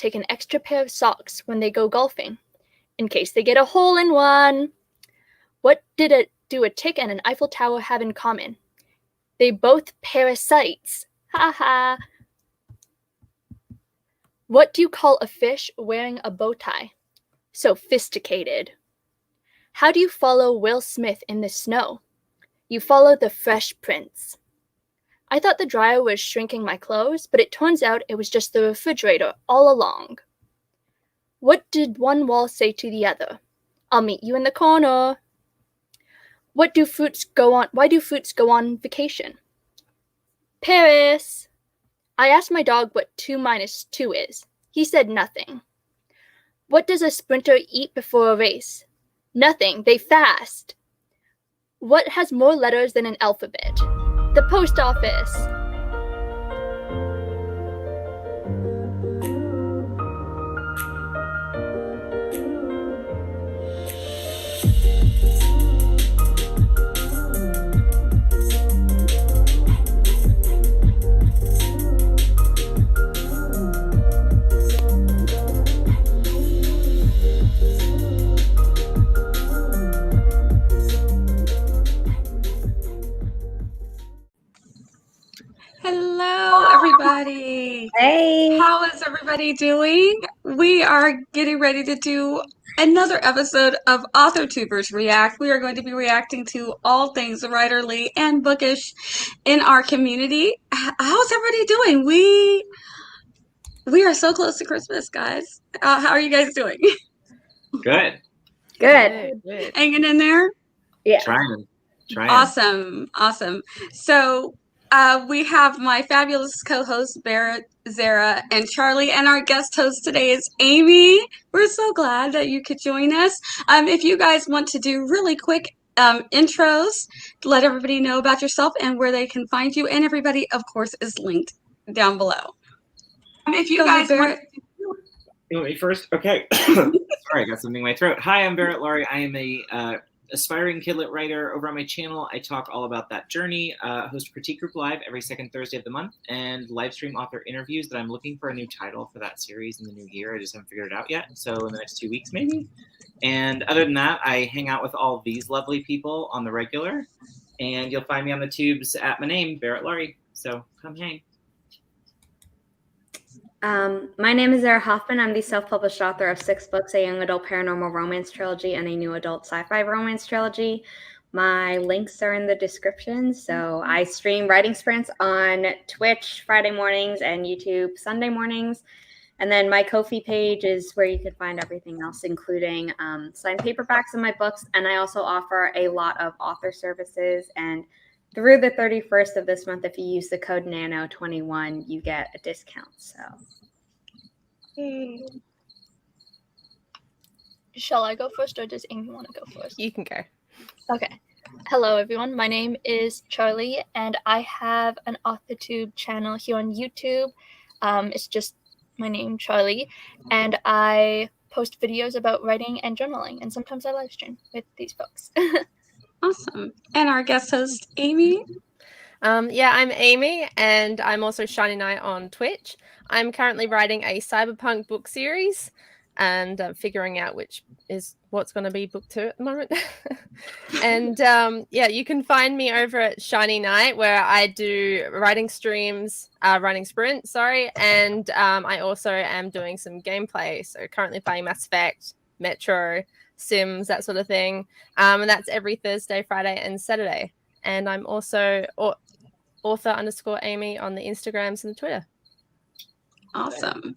take an extra pair of socks when they go golfing, in case they get a hole-in-one. What do a tick and an Eiffel Tower have in common? They both parasites. Ha ha. What do you call a fish wearing a bow tie? Sophisticated. How do you follow Will Smith in the snow? You follow the Fresh Prince. I thought the dryer was shrinking my clothes, but it turns out it was just the refrigerator all along. What did one wall say to the other? I'll meet you in the corner. Why do fruits go on vacation? Paris. I asked my dog what 2 minus 2 is. He said nothing. What does a sprinter eat before a race? Nothing. They fast. What has more letters than an alphabet? The post office. Hello, everybody. Hey. How is everybody doing? We are getting ready to do another episode of Authortubers React. We are going to be reacting to all things writerly and bookish in our community. How's everybody doing? We are so close to Christmas, guys. How are you guys doing? Good. Hanging in there? Yeah. Trying. Awesome. So we have my fabulous co-hosts, Barrett, Zara, and Charliee, and our guest host today is Amy. We're so glad that you could join us. If you guys want to do really quick intros, let everybody know about yourself and where they can find you, and everybody, of course, is linked down below. If you guys want... You want me first? Okay. Sorry, I got something in my throat. Hi, I'm Barrett Laurie. I am a aspiring kidlit writer. Over on my channel, I talk all about that journey, host Critique Group Live every second Thursday of the month, and live stream author interviews that I'm looking for a new title for that series in the new year. I just haven't figured it out yet, so in the next 2 weeks maybe. And other than that, I hang out with all these lovely people on the regular, and you'll find me on the tubes at my name, Barrett Laurie, so come hang. My name is Zara Hoffman. I'm the self-published author of 6 books, a young adult paranormal romance trilogy, and a new adult sci-fi romance trilogy. My links are in the description. So I stream writing sprints on Twitch Friday mornings and YouTube Sunday mornings. And then my Ko-fi page is where you can find everything else, including signed paperbacks of my books. And I also offer a lot of author services. And through the 31st of this month, if you use the code NANO21, you get a discount. So, Shall I go first, or does Amy want to go first? You can go. Okay. Hello, everyone. My name is Charliee, and I have an Authortube channel here on YouTube. It's just my name, Charliee, and I post videos about writing and journaling, and sometimes I live stream with these folks. Awesome. And our guest host, Amy. Yeah, I'm Amy, and I'm also Shiny Knight on Twitch. I'm currently writing a cyberpunk book series, and figuring out which is what's going to be book 2 at the moment. And yeah, you can find me over at Shiny Knight, where I do writing sprints, and I also am doing some gameplay. So currently playing Mass Effect, Metro, Sims, that sort of thing. And that's every Thursday, Friday, and Saturday. And I'm also author_Amy on the Instagrams and the Twitter. Awesome.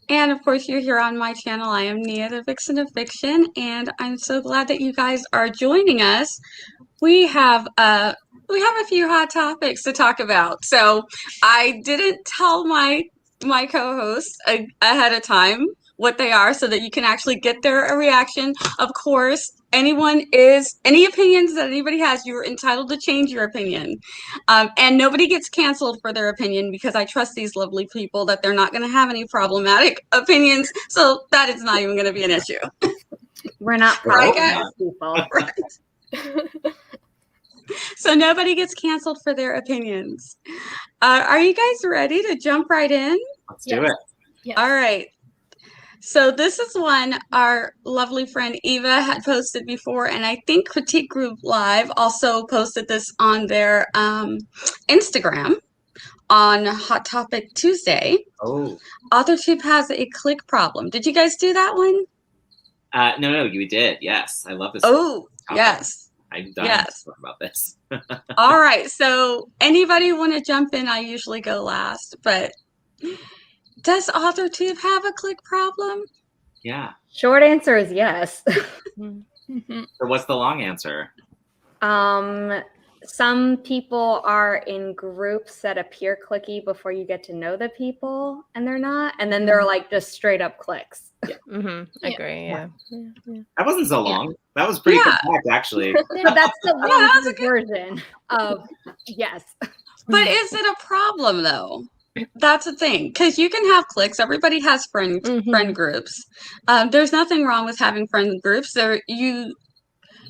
And of course, you're here on my channel. I am Nia, the Vixen of Fiction, and I'm so glad that you guys are joining us. We have a few hot topics to talk about. So I didn't tell my co-hosts ahead of time what they are, so that you can actually get their reaction. Of course, any opinions that anybody has, you're entitled to change your opinion. And nobody gets canceled for their opinion, because I trust these lovely people that they're not going to have any problematic opinions. So that is not even going to be an issue. we're not problematic people. Right. So nobody gets canceled for their opinions. Are you guys ready to jump right in? Let's do it. Yes. All right. So this is one our lovely friend Eva had posted before, and I think Critique Group Live also posted this on their Instagram on Hot Topic Tuesday. Oh. Authortube has a click problem. Did you guys do that one? No, you did. Yes, I love this. Oh, topic. yes. I'm dying to talk about this. All right. So anybody want to jump in? I usually go last, but does Authortube have a click problem? Yeah. Short answer is yes. So what's the long answer? Some people are in groups that appear clicky before you get to know the people, and they're not. And then they're like just straight up clicks. Yeah. Agree. Yeah. That wasn't so long. That was pretty compact, actually. So that's the long version of yes. But is it a problem though? That's the thing, because you can have cliques. Everybody has friend groups. There's nothing wrong with having friend groups.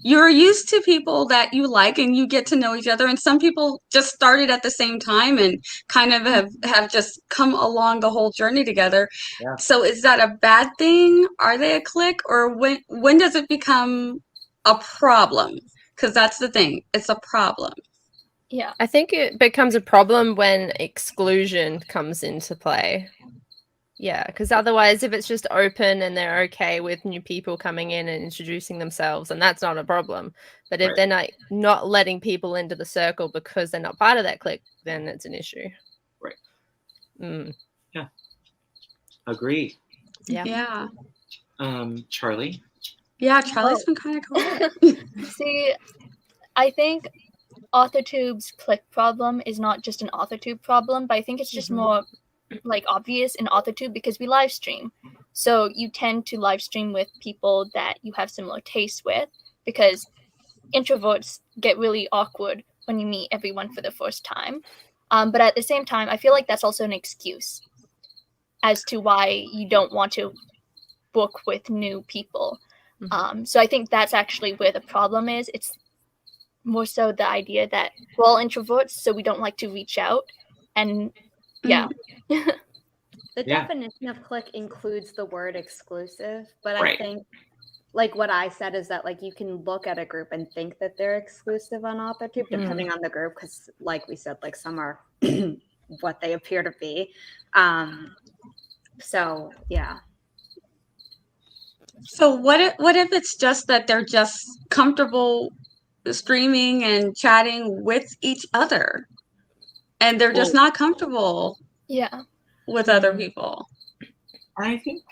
You're used to people that you like, and you get to know each other. And some people just started at the same time and kind of have just come along the whole journey together. Yeah. So is that a bad thing? Are they a clique, or when does it become a problem? Because that's the thing. It's a problem. Yeah. I think it becomes a problem when exclusion comes into play. Yeah, because otherwise, if it's just open and they're okay with new people coming in and introducing themselves, and that's not a problem. But if they're not letting people into the circle because they're not part of that clique, then it's an issue. Right. Yeah. Agreed. Yeah. Charliee? Yeah, Charlie's been kind of cool. See, I think Authortube's click problem is not just an Authortube problem, but I think it's just more like obvious in Authortube because we live stream. So you tend to live stream with people that you have similar tastes with, because introverts get really awkward when you meet everyone for the first time. But at the same time, I feel like that's also an excuse as to why you don't want to book with new people. So I think that's actually where the problem is. It's more so the idea that we're all introverts, so we don't like to reach out. And yeah. The definition of click includes the word exclusive, but I think like what I said is that like you can look at a group and think that they're exclusive on Authortube depending on the group, because like we said, like some are what they appear to be. So yeah. So what if it's just that they're just comfortable streaming and chatting with each other, and they're just not comfortable with other people? I think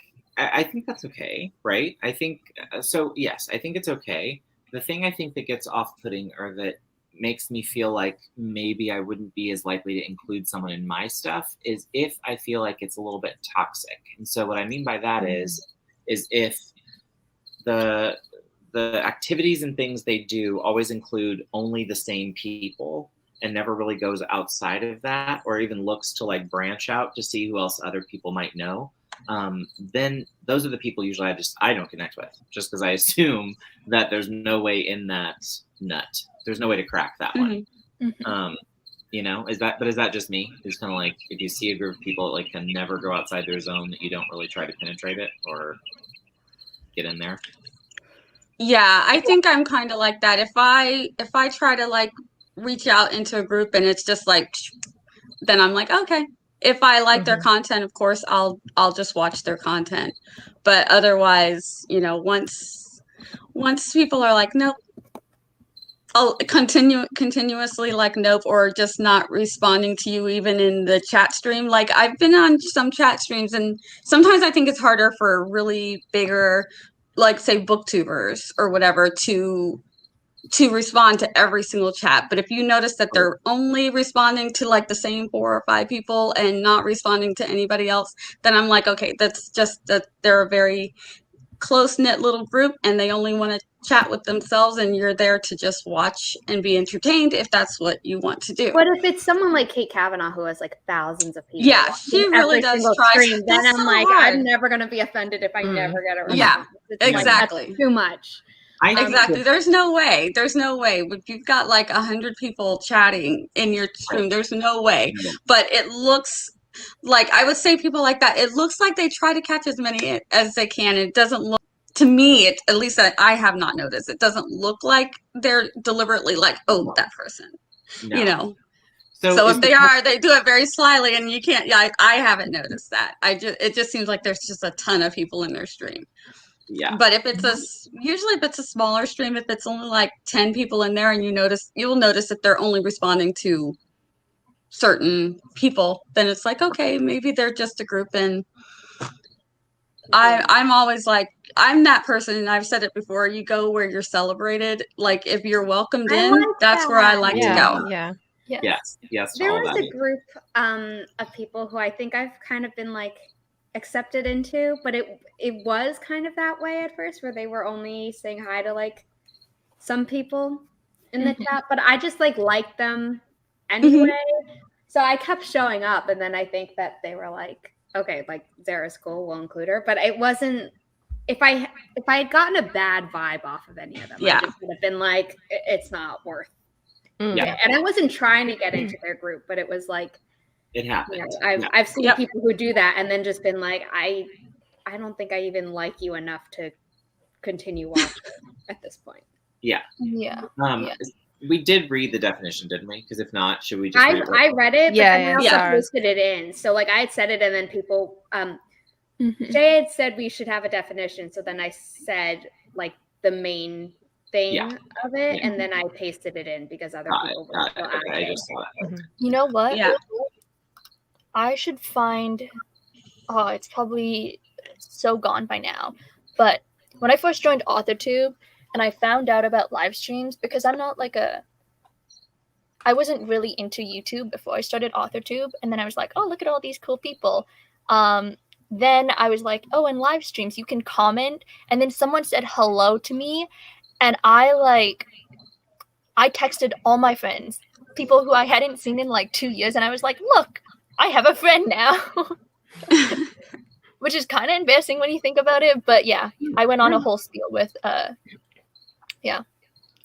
that's okay, right? I think so. Yes, I think it's okay. The thing I think that gets off-putting, or that makes me feel like maybe I wouldn't be as likely to include someone in my stuff, is if I feel like it's a little bit toxic. And so what I mean by that is if the activities and things they do always include only the same people and never really goes outside of that, or even looks to like branch out to see who else other people might know, then those are the people usually I don't connect with, just because I assume that there's no way in that nut. There's no way to crack that one. You know, is that just me? It's kind of like if you see a group of people that like can never go outside their zone, that you don't really try to penetrate it or get in there. Yeah, I think I'm kind of like that. If I try to like reach out into a group and it's just like, then I'm like, okay. If I like their content, of course, I'll just watch their content. But otherwise, you know, once people are like, nope, I'll continuously like nope, or just not responding to you even in the chat stream. Like I've been on some chat streams, and sometimes I think it's harder for really bigger, like say booktubers or whatever, to respond to every single chat. But if you notice that they're only responding to like the same 4 or 5 people and not responding to anybody else, then I'm like, okay, that's just that they're a very close-knit little group and they only want to chat with themselves, and you're there to just watch and be entertained if that's what you want to do. But if it's someone like Kate Kavanaugh who has like thousands of people, yeah, she really does try. Stream, then I'm so like, hard. I'm never gonna be offended if I never get a response. Yeah, it's exactly. Like, that's too much. Exactly. There's no way. If you've got like 100 people chatting in your stream, there's no way. But it looks like I would say people like that, it looks like they try to catch as many as they can. It doesn't look to me, at least that I have not noticed, it doesn't look like they're deliberately like, oh, that person, No. you know. So, So is if the they are, they do it very slyly, and you can't. Yeah, I haven't noticed that. It just seems like there's just a ton of people in their stream. Yeah. But if it's usually if it's a smaller stream, if it's only like 10 people in there, and you'll notice that they're only responding to certain people, then it's like, okay, maybe they're just a group. And I'm always like, I'm that person, and I've said it before, you go where you're celebrated. Like if you're welcomed I in, like that's where I that. like to Yeah, go. yeah. Yes. Yes. There all was that. a group of people who I think I've kind of been like accepted into, but it was kind of that way at first, where they were only saying hi to like some people in the chat, but I just like liked them anyway. So I kept showing up, and then I think that they were like, okay, like Zara's cool, we'll include her. But it wasn't, if I had gotten a bad vibe off of any of them, I just would have been like, it's not worth Mm. Yeah. and I wasn't trying to get into their group, but it was like, It happened. you know, I've seen people who do that and then just been like, I don't think I even like you enough to continue watching at this point. Yeah. We did read the definition, didn't we? Because if not, should we just? I read it, but then I also sorry. posted it in. So like I had said it, and then people, Jay had said we should have a definition. So then I said like the main thing of it, and then I pasted it in because other people were still I just saw that. You know what? Yeah. I should find. Oh, it's probably so gone by now. But when I first joined Authortube, and I found out about live streams, because I'm not like I wasn't really into YouTube before I started Authortube, and then I was like, oh, look at all these cool people. Then I was like, oh, in live streams you can comment, and then someone said hello to me, and I texted all my friends, people who I hadn't seen in like 2 years, and I was like, look, I have a friend now. Which is kind of embarrassing when you think about it, but yeah, I went on a whole spiel with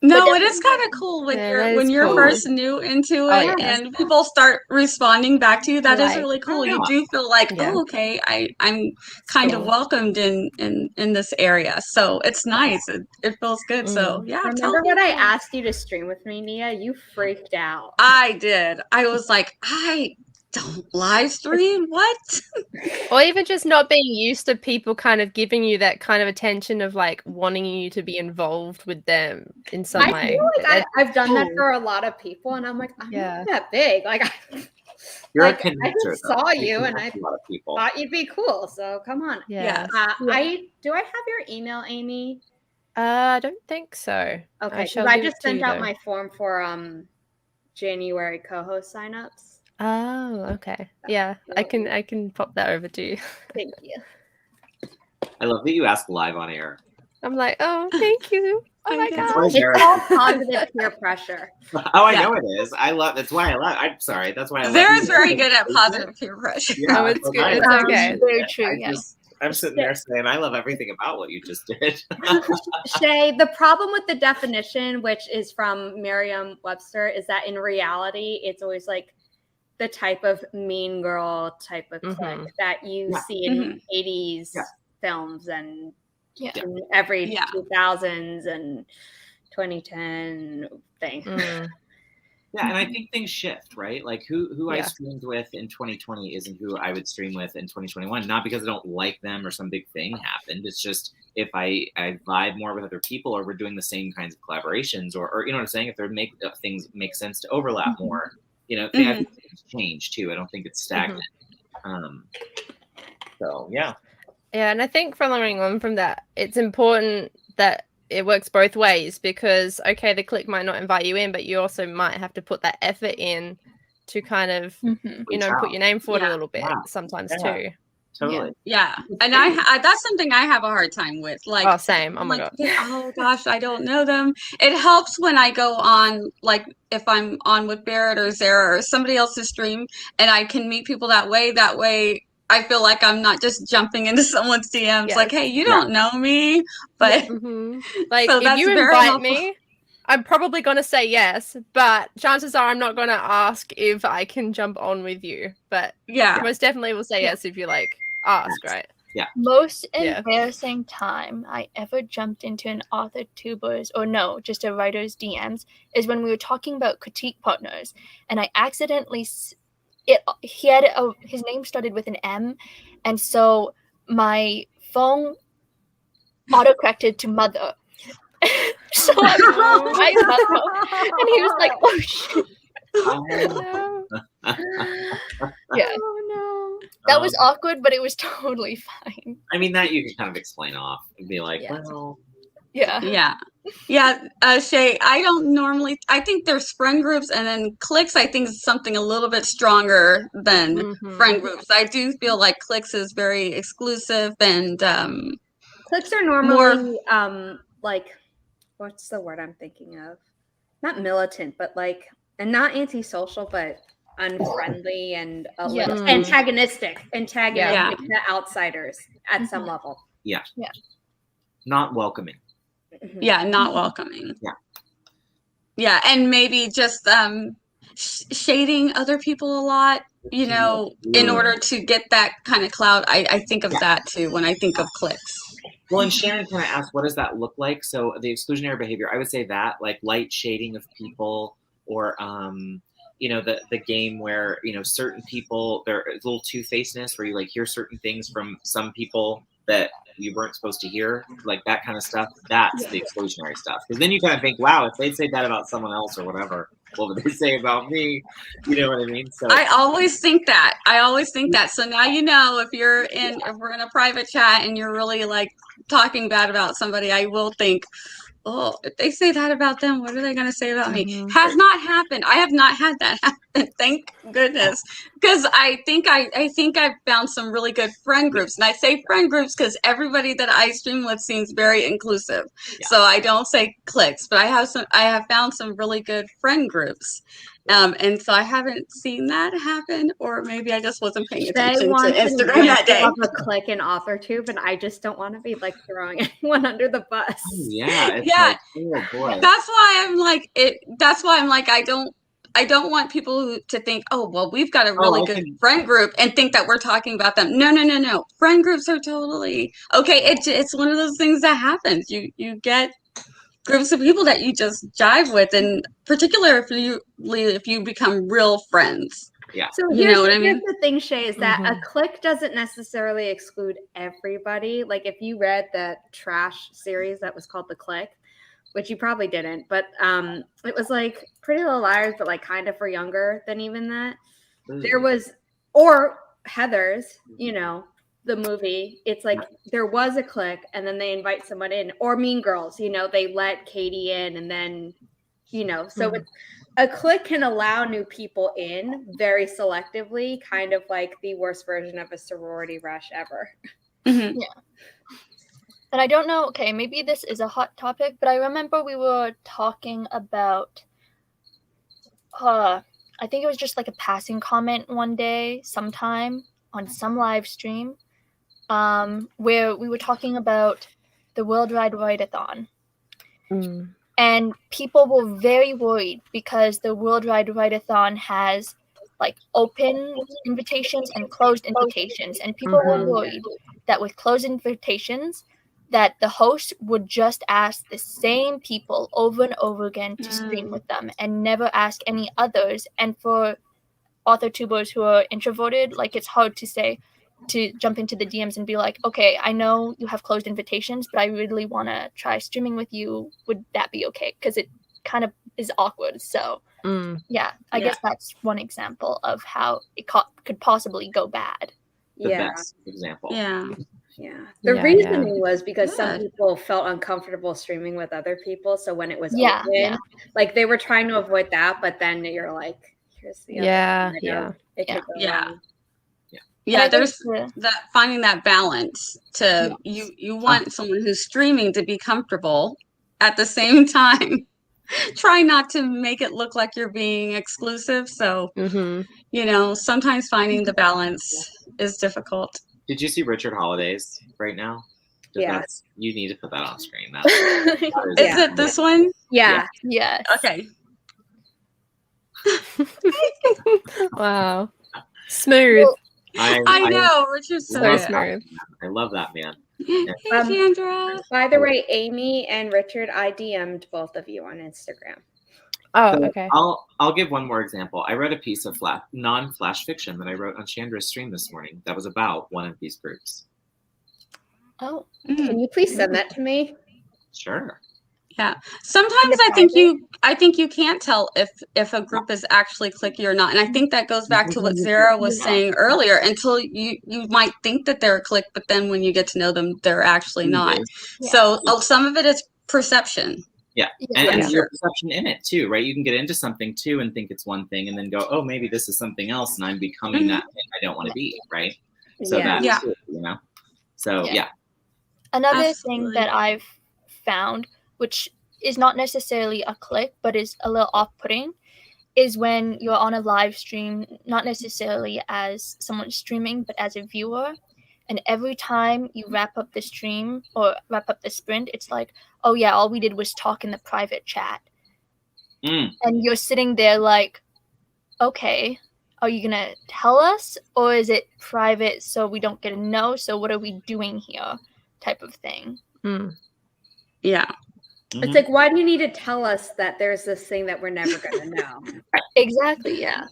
No, it is kind of cool when you're cool. first new into it and people start responding back to you. That is really cool. You do feel like, oh, okay, I'm kind of welcomed in this area. So it's nice. It feels good. So yeah. Remember when I asked you to stream with me, Nia? You freaked out. I did. I was like, I don't live stream. What? Or even just not being used to people kind of giving you that kind of attention of like wanting you to be involved with them in some way. Feel like I've done that for a lot of people, and I'm like, I'm not that big. Like, You're like, a connector, I just saw you, and I a lot of people. thought you'd be cool. So come on. Yeah. Do I have your email, Amy? I don't think so. Okay, because I just sent out my form for January co-host signups. Oh, okay. Yeah, I can pop that over to you. Thank you. I love that you ask live on air. I'm like, oh, thank you. Oh my gosh. It's all positive peer pressure. Oh, I know it is. I love. That's why I love. I'm sorry. That's why I love. Zara's very good at positive peer pressure. Oh, it's good. It's okay. Very true. I'm sitting there saying I love everything about what you just did. Shay, the problem with the definition, which is from Merriam-Webster, is that in reality, it's always like the type of mean girl type of clique that you see in 80s films and in every 2000s and 2010 thing. Yeah, and I think things shift, right? Like who I streamed with in 2020 isn't who I would stream with in 2021. Not because I don't like them or some big thing happened. It's just if I vibe more with other people, or we're doing the same kinds of collaborations, or you know what I'm saying? If they're things make sense to overlap more. You know, I think things change too. I don't think it's stagnant. So yeah. Yeah, and I think following on from that, it's important that it works both ways, because okay, the clique might not invite you in, but you also might have to put that effort in to kind of put your name forward a little bit sometimes too. Totally. Yeah. And I that's something I have a hard time with. Like, oh, same. Oh my God. Oh gosh, I don't know them. It helps when I go on, like if I'm on with Barrett or Zara or somebody else's stream, and I can meet people that way. That way I feel like I'm not just jumping into someone's DMs like, hey, you don't know me. But like, so if you invite me, I'm probably going to say yes, but chances are I'm not going to ask if I can jump on with you. But Yeah. most definitely will say yes if you like ask, right? Most Yeah. embarrassing time I ever jumped into an Authortubers, or no, just a writer's DMs, is when we were talking about critique partners, and I accidentally his name started with an M, and so my phone autocorrected to mother. So I was my mother, and he was like, "Oh shit." Yeah. Oh no. That was awkward, but it was totally fine. I mean, that you can kind of explain off and be like, Yeah. well, Yeah. Shay, I think there's friend groups, and then cliques I think is something a little bit stronger than friend groups. I do feel like cliques is very exclusive, and Cliques are normally like, what's the word I'm thinking of? Not militant, but like, and not antisocial, but unfriendly and a little antagonistic to outsiders at some level. not welcoming. Yeah, not welcoming. Yeah, and maybe just shading other people a lot, you know, in order to get that kind of clout. I think of that too when I think of cliques. Well, and Shannon kind of asked, what does that look like? So the exclusionary behavior, I would say that, like light shading of people, or you know, the game where, you know, certain people, they're a little two-facedness where you like hear certain things from some people that you weren't supposed to hear, like that kind of stuff. That's the exclusionary stuff. Because then you kind of think, wow, if they say that about someone else or whatever, what would they say about me? You know what I mean? So I always think that. So now you know, if we're in a private chat and you're really like talking bad about somebody, I will think, oh, if they say that about them, what are they going to say about me? Has not happened. I have not had that happen. Thank goodness. Because I think I've found some really good friend groups. And I say friend groups because everybody that I stream with seems very inclusive. So I don't say cliques, but I have found some really good friend groups. And so I haven't seen that happen, or maybe I just wasn't paying attention to Instagram that day. I have a click in Authortube, and I just don't want to be like throwing anyone under the bus. Oh, yeah. It's Yeah. like, oh boy. That's why I'm like it. That's why I'm like I don't want people to think, oh well, we've got a really good friend group and think that we're talking about them. No. Friend groups are totally okay. It's one of those things that happens. You get groups of people that you just jive with, and particularly if you become real friends. Yeah. So You know what I mean? here's the thing, Shay, is that a clique doesn't necessarily exclude everybody. Like if you read the trash series that was called The Clique, which you probably didn't, but it was like Pretty Little Liars, but like kind of for younger than even that. There was, or Heathers, you know, the movie, it's like there was a clique and then they invite someone in, or Mean Girls, you know, they let Katie in and then, you know, so a clique can allow new people in very selectively, kind of like the worst version of a sorority rush ever. Yeah. And I don't know, okay, maybe this is a hot topic, but I remember we were talking about, I think it was just like a passing comment one day, sometime on some live stream, where we were talking about the Worldwide Write-a-thon. And people were very worried because the Worldwide Write-a-thon has like open invitations and closed invitations. And people were worried that with closed invitations, that the host would just ask the same people over and over again to stream with them and never ask any others. And for Authortubers who are introverted, like it's hard to jump into the DMs and be like, okay, I know you have closed invitations, but I really want to try streaming with you. Would that be okay? Because it kind of is awkward. So I guess that's one example of how it could possibly go bad. The best example. Yeah. The reasoning was because some people felt uncomfortable streaming with other people. So when it was open, like they were trying to avoid that, but then you're like, here's the other there's that finding that balance to you want someone who's streaming to be comfortable at the same time. Try not to make it look like you're being exclusive. So you know, sometimes finding the balance is difficult. Did you see Richard Holiday's right now? Yeah. You need to put that on screen. Is it this one? Yeah. Yes. Okay. Wow. Smooth. Well, I know. Richard's so So good. smooth. I love that, man. Hey, Kendra. By the way, Amy and Richard, I DM'd both of you on Instagram. Oh, So okay. I'll give one more example. I wrote a piece of non-flash fiction that I wrote on Chandra's stream this morning that was about one of these groups. Oh. Can you please send that to me? Sure. Yeah. Sometimes I think you can't tell if a group is actually clicky or not. And I think that goes back to what Zara was saying earlier, until you might think that they're a click, but then when you get to know them, they're actually not. Yeah. So some of it is perception. Yeah. And your perception in it too, right? You can get into something too and think it's one thing and then go, oh, maybe this is something else and I'm becoming that thing I don't want to be, right? So that's too, you know. So Another thing that I've found, which is not necessarily a click, but is a little off-putting, is when you're on a live stream, not necessarily as someone streaming, but as a viewer. And every time you wrap up the stream or wrap up the sprint, it's like, oh yeah, all we did was talk in the private chat. And you're sitting there like, okay, are you going to tell us? Or is it private so we don't get to know? So what are we doing here? Type of thing. Yeah. It's like, why do you need to tell us that there's this thing that we're never going to know? Exactly, yeah.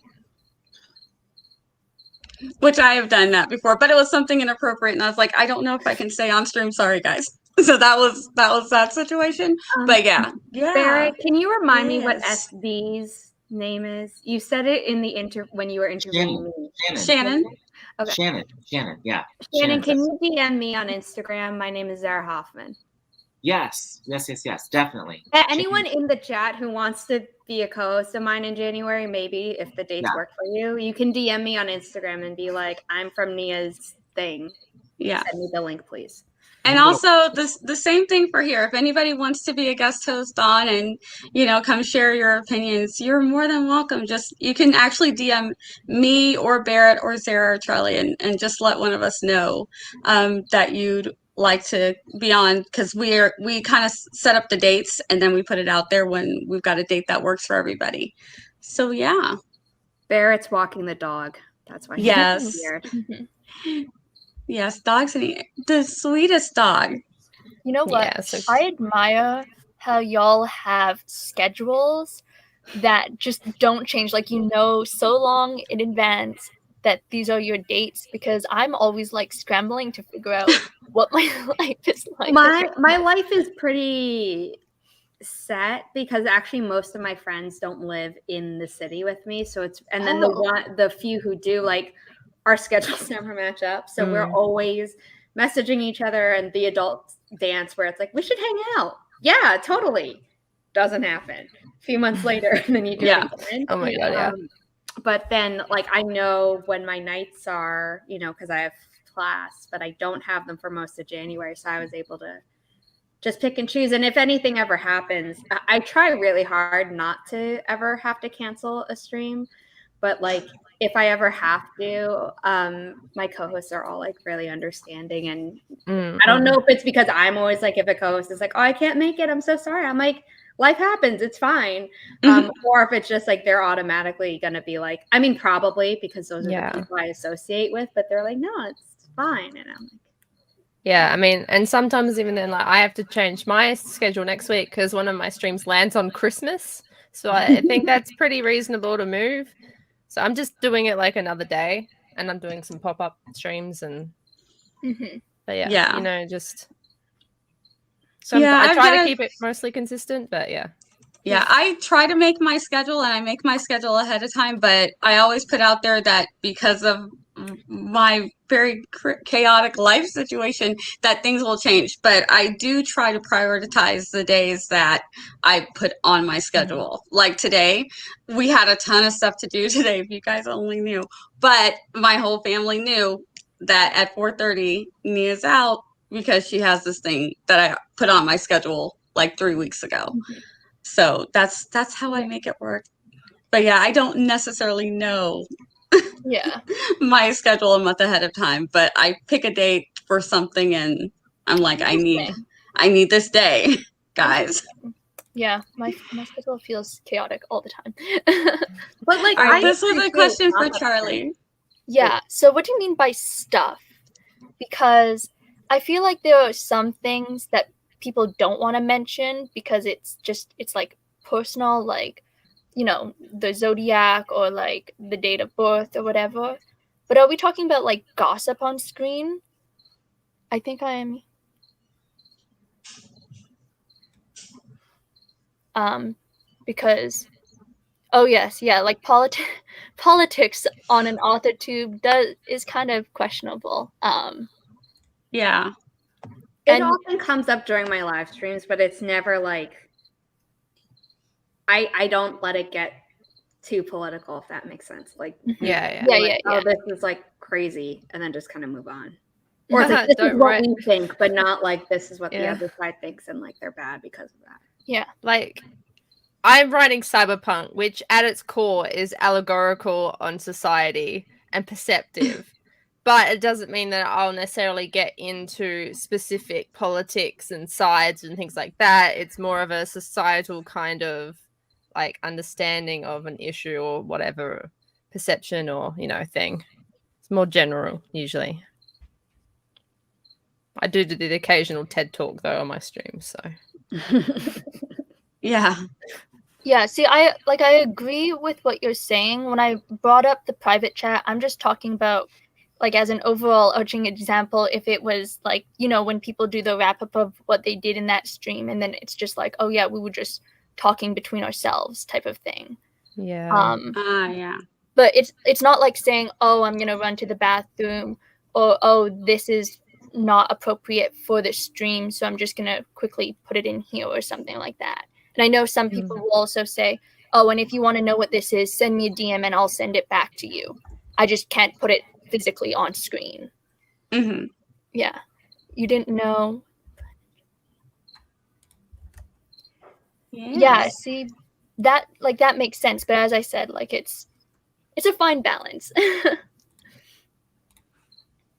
Which I have done that before, but it was something inappropriate, and I was like, I don't know if I can say on stream. Sorry, guys. So that was that situation. But yeah. Barrett, can you remind me what SV's name is? You said it in the when you were interviewing me. Shannon. Okay. Shannon, yeah. Shannon, can you DM me on Instagram? My name is Zara Hoffman. Yes, definitely. Anyone in the chat who wants to be a co-host of mine in January, maybe if the dates work for you, you can DM me on Instagram and be like, I'm from Nia's thing. Yeah. Send me the link, please. And also the same thing for here. If anybody wants to be a guest host on and, come share your opinions, you're more than welcome. You can actually DM me or Barrett or Zara or Charliee and just let one of us know that you'd like to be on, because we kind of set up the dates and then we put it out there when we've got a date that works for everybody. So yeah. Barrett's walking the dog. That's why he's weird. Yes, dogs and the sweetest dog. You know what? Yeah, so I admire how y'all have schedules that just don't change. Like, so long in advance that these are your dates, because I'm always like scrambling to figure out what my life is like. My life is pretty set because actually most of my friends don't live in the city with me. So and then the few who do, like, our schedules never match up. So we're always messaging each other, and the adult dance where it's like, we should hang out. Yeah, totally. Doesn't happen. A few months later, and then you do it again. Oh my God, yeah. But then, like, I know when my nights are, because I have class, but I don't have them for most of January. So I was able to just pick and choose. And if anything ever happens, I try really hard not to ever have to cancel a stream. But, like, if I ever have to, my co-hosts are all, like, really understanding. And I don't know if it's because I'm always like, if a co-host is like, oh, I can't make it, I'm so sorry. I'm like, life happens, it's fine. Or if it's just like they're automatically going to be like, I mean, probably, because those are the people I associate with, but they're like, no, it's fine. And I'm like, yeah, I mean, and sometimes even then, like, I have to change my schedule next week because one of my streams lands on Christmas. So I think that's pretty reasonable to move. So I'm just doing it like another day, and I'm doing some pop-up streams and but just I try to keep it mostly consistent, but yeah, I try to make my schedule, and I make my schedule ahead of time, but I always put out there that because of my very chaotic life situation that things will change, but I do try to prioritize the days that I put on my schedule. Like today, we had a ton of stuff to do today, if you guys only knew, but my whole family knew that at 4:30 Nia's out because she has this thing that I put on my schedule like 3 weeks ago. So that's how I make it work. But yeah, I don't necessarily know my schedule a month ahead of time, but I pick a date for something and I'm like, I need this day, guys. Yeah, my schedule feels chaotic all the time. But like, All right, this was a appreciate question for content. Charlie. Yeah, so what do you mean by stuff? Because I feel like there are some things that people don't want to mention because it's like personal, like, you know, the zodiac or like the date of birth or whatever. But are we talking about like gossip on screen? I think I am. Because, oh yes, yeah, like politics on an Authortube is kind of questionable. Yeah. It often comes up during my live streams, but it's never like I don't let it get too political, if that makes sense. Like, Yeah. oh, this is like crazy, and then just kind of move on. Or it's like, this is what we think, but not like this is what the other side thinks, and like they're bad because of that. Yeah, like I'm writing cyberpunk, which at its core is allegorical on society and perceptive. But it doesn't mean that I'll necessarily get into specific politics and sides and things like that. It's more of a societal kind of like understanding of an issue or whatever perception or, you know, thing. It's more general usually. I do the occasional TED talk though on my stream, so Yeah. Yeah, see, I agree with what you're saying. When I brought up the private chat, I'm just talking about like as an overall arching example, if it was like, you know, when people do the wrap up of what they did in that stream and then it's just like, oh yeah, we were just talking between ourselves type of thing. yeah. Yeah. But it's not like saying, oh, I'm gonna run to the bathroom, or oh, this is not appropriate for the stream, so I'm just gonna quickly put it in here or something like that. And I know some people will also say, oh, and if you want to know what this is, send me a DM and I'll send it back to you. I just can't put it physically on screen. Mm-hmm. Yeah. You didn't know? Yes. Yeah, see, that makes sense. But as I said, like it's a fine balance.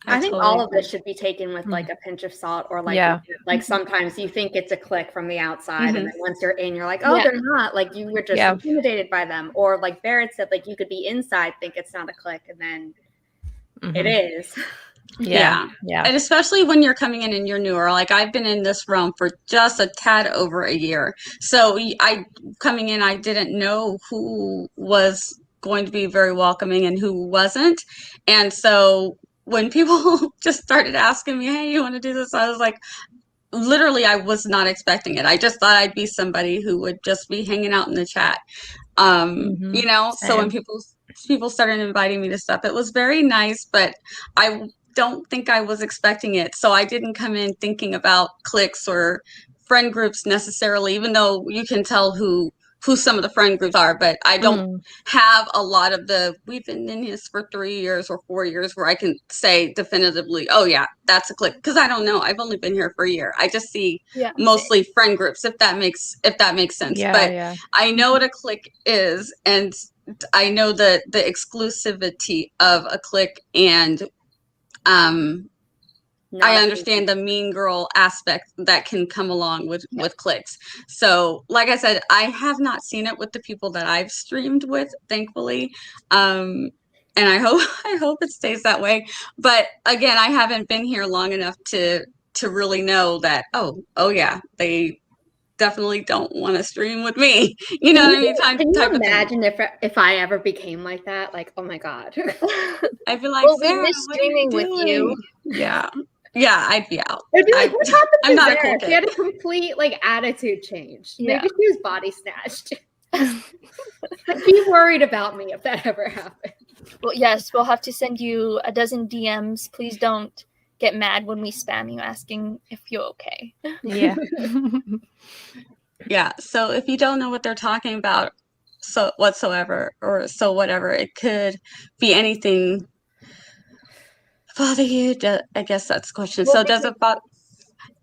I think all of this should be taken with like a pinch of salt, or like sometimes you think it's a click from the outside, and then once you're in, you're like, oh, they're not. Like you were just intimidated by them, or like Barrett said, like you could be inside, think it's not a click, and then it is. Yeah. And especially when you're coming in and you're newer. Like I've been in this realm for just a tad over a year, so coming in, I didn't know who was going to be very welcoming and who wasn't, and so when people just started asking me, hey, you want to do this? I was like, literally, I was not expecting it. I just thought I'd be somebody who would just be hanging out in the chat. You know, so when people started inviting me to stuff, it was very nice, but I don't think I was expecting it. So I didn't come in thinking about cliques or friend groups necessarily, even though you can tell who some of the friend groups are, but I don't have a lot of we've been in this for 3 years or 4 years where I can say definitively, oh yeah, that's a clique. Because I don't know. I've only been here for a year. I just see mostly friend groups, if that makes sense. I know what a clique is, and I know the exclusivity of a clique, and I understand the mean girl aspect that can come along with cliques. So, like I said, I have not seen it with the people that I've streamed with, thankfully. And I hope it stays that way. But again, I haven't been here long enough to really know that, oh yeah, they definitely don't want to stream with me. You know what I mean? Can you imagine if I ever became like that? Like, oh my God. I'd be like, well, we miss streaming with you. Yeah, I'd be out. I'd be like, what happened to not Zara? a cool She had a complete like attitude change. Maybe she was body snatched. I'd be worried about me if that ever happened. Well, yes, we'll have to send you a dozen DMs. Please don't get mad when we spam you asking if you're okay. Yeah. Yeah. So if you don't know what they're talking about, so whatsoever, or so whatever, it could be anything. Bother you? I guess that's the question. So does it bother?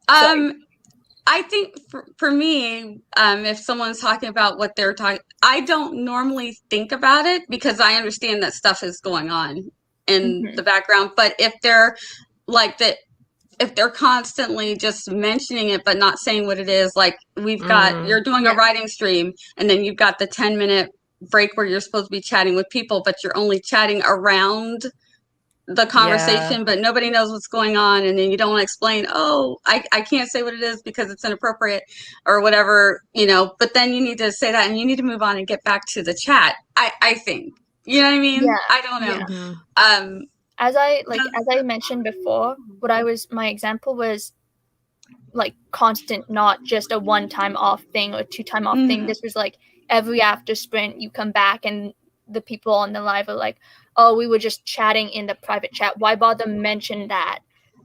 I think for me, if someone's talking about what they're talking, I don't normally think about it because I understand that stuff is going on in the background. But if they're like that, if they're constantly just mentioning it but not saying what it is, like we've got you're doing a writing stream and then you've got the 10-minute break where you're supposed to be chatting with people, but you're only chatting around the conversation, but nobody knows what's going on, and then you don't want to explain, oh, I can't say what it is because it's inappropriate or whatever, you know, but then you need to say that and you need to move on and get back to the chat. I think, you know what I mean? Yeah. I don't know. Yeah. As I mentioned before, my example was like constant, not just a 1-time off thing or 2-time off thing. This was like every after sprint you come back and the people on the live are like, oh, we were just chatting in the private chat. Why bother mention that?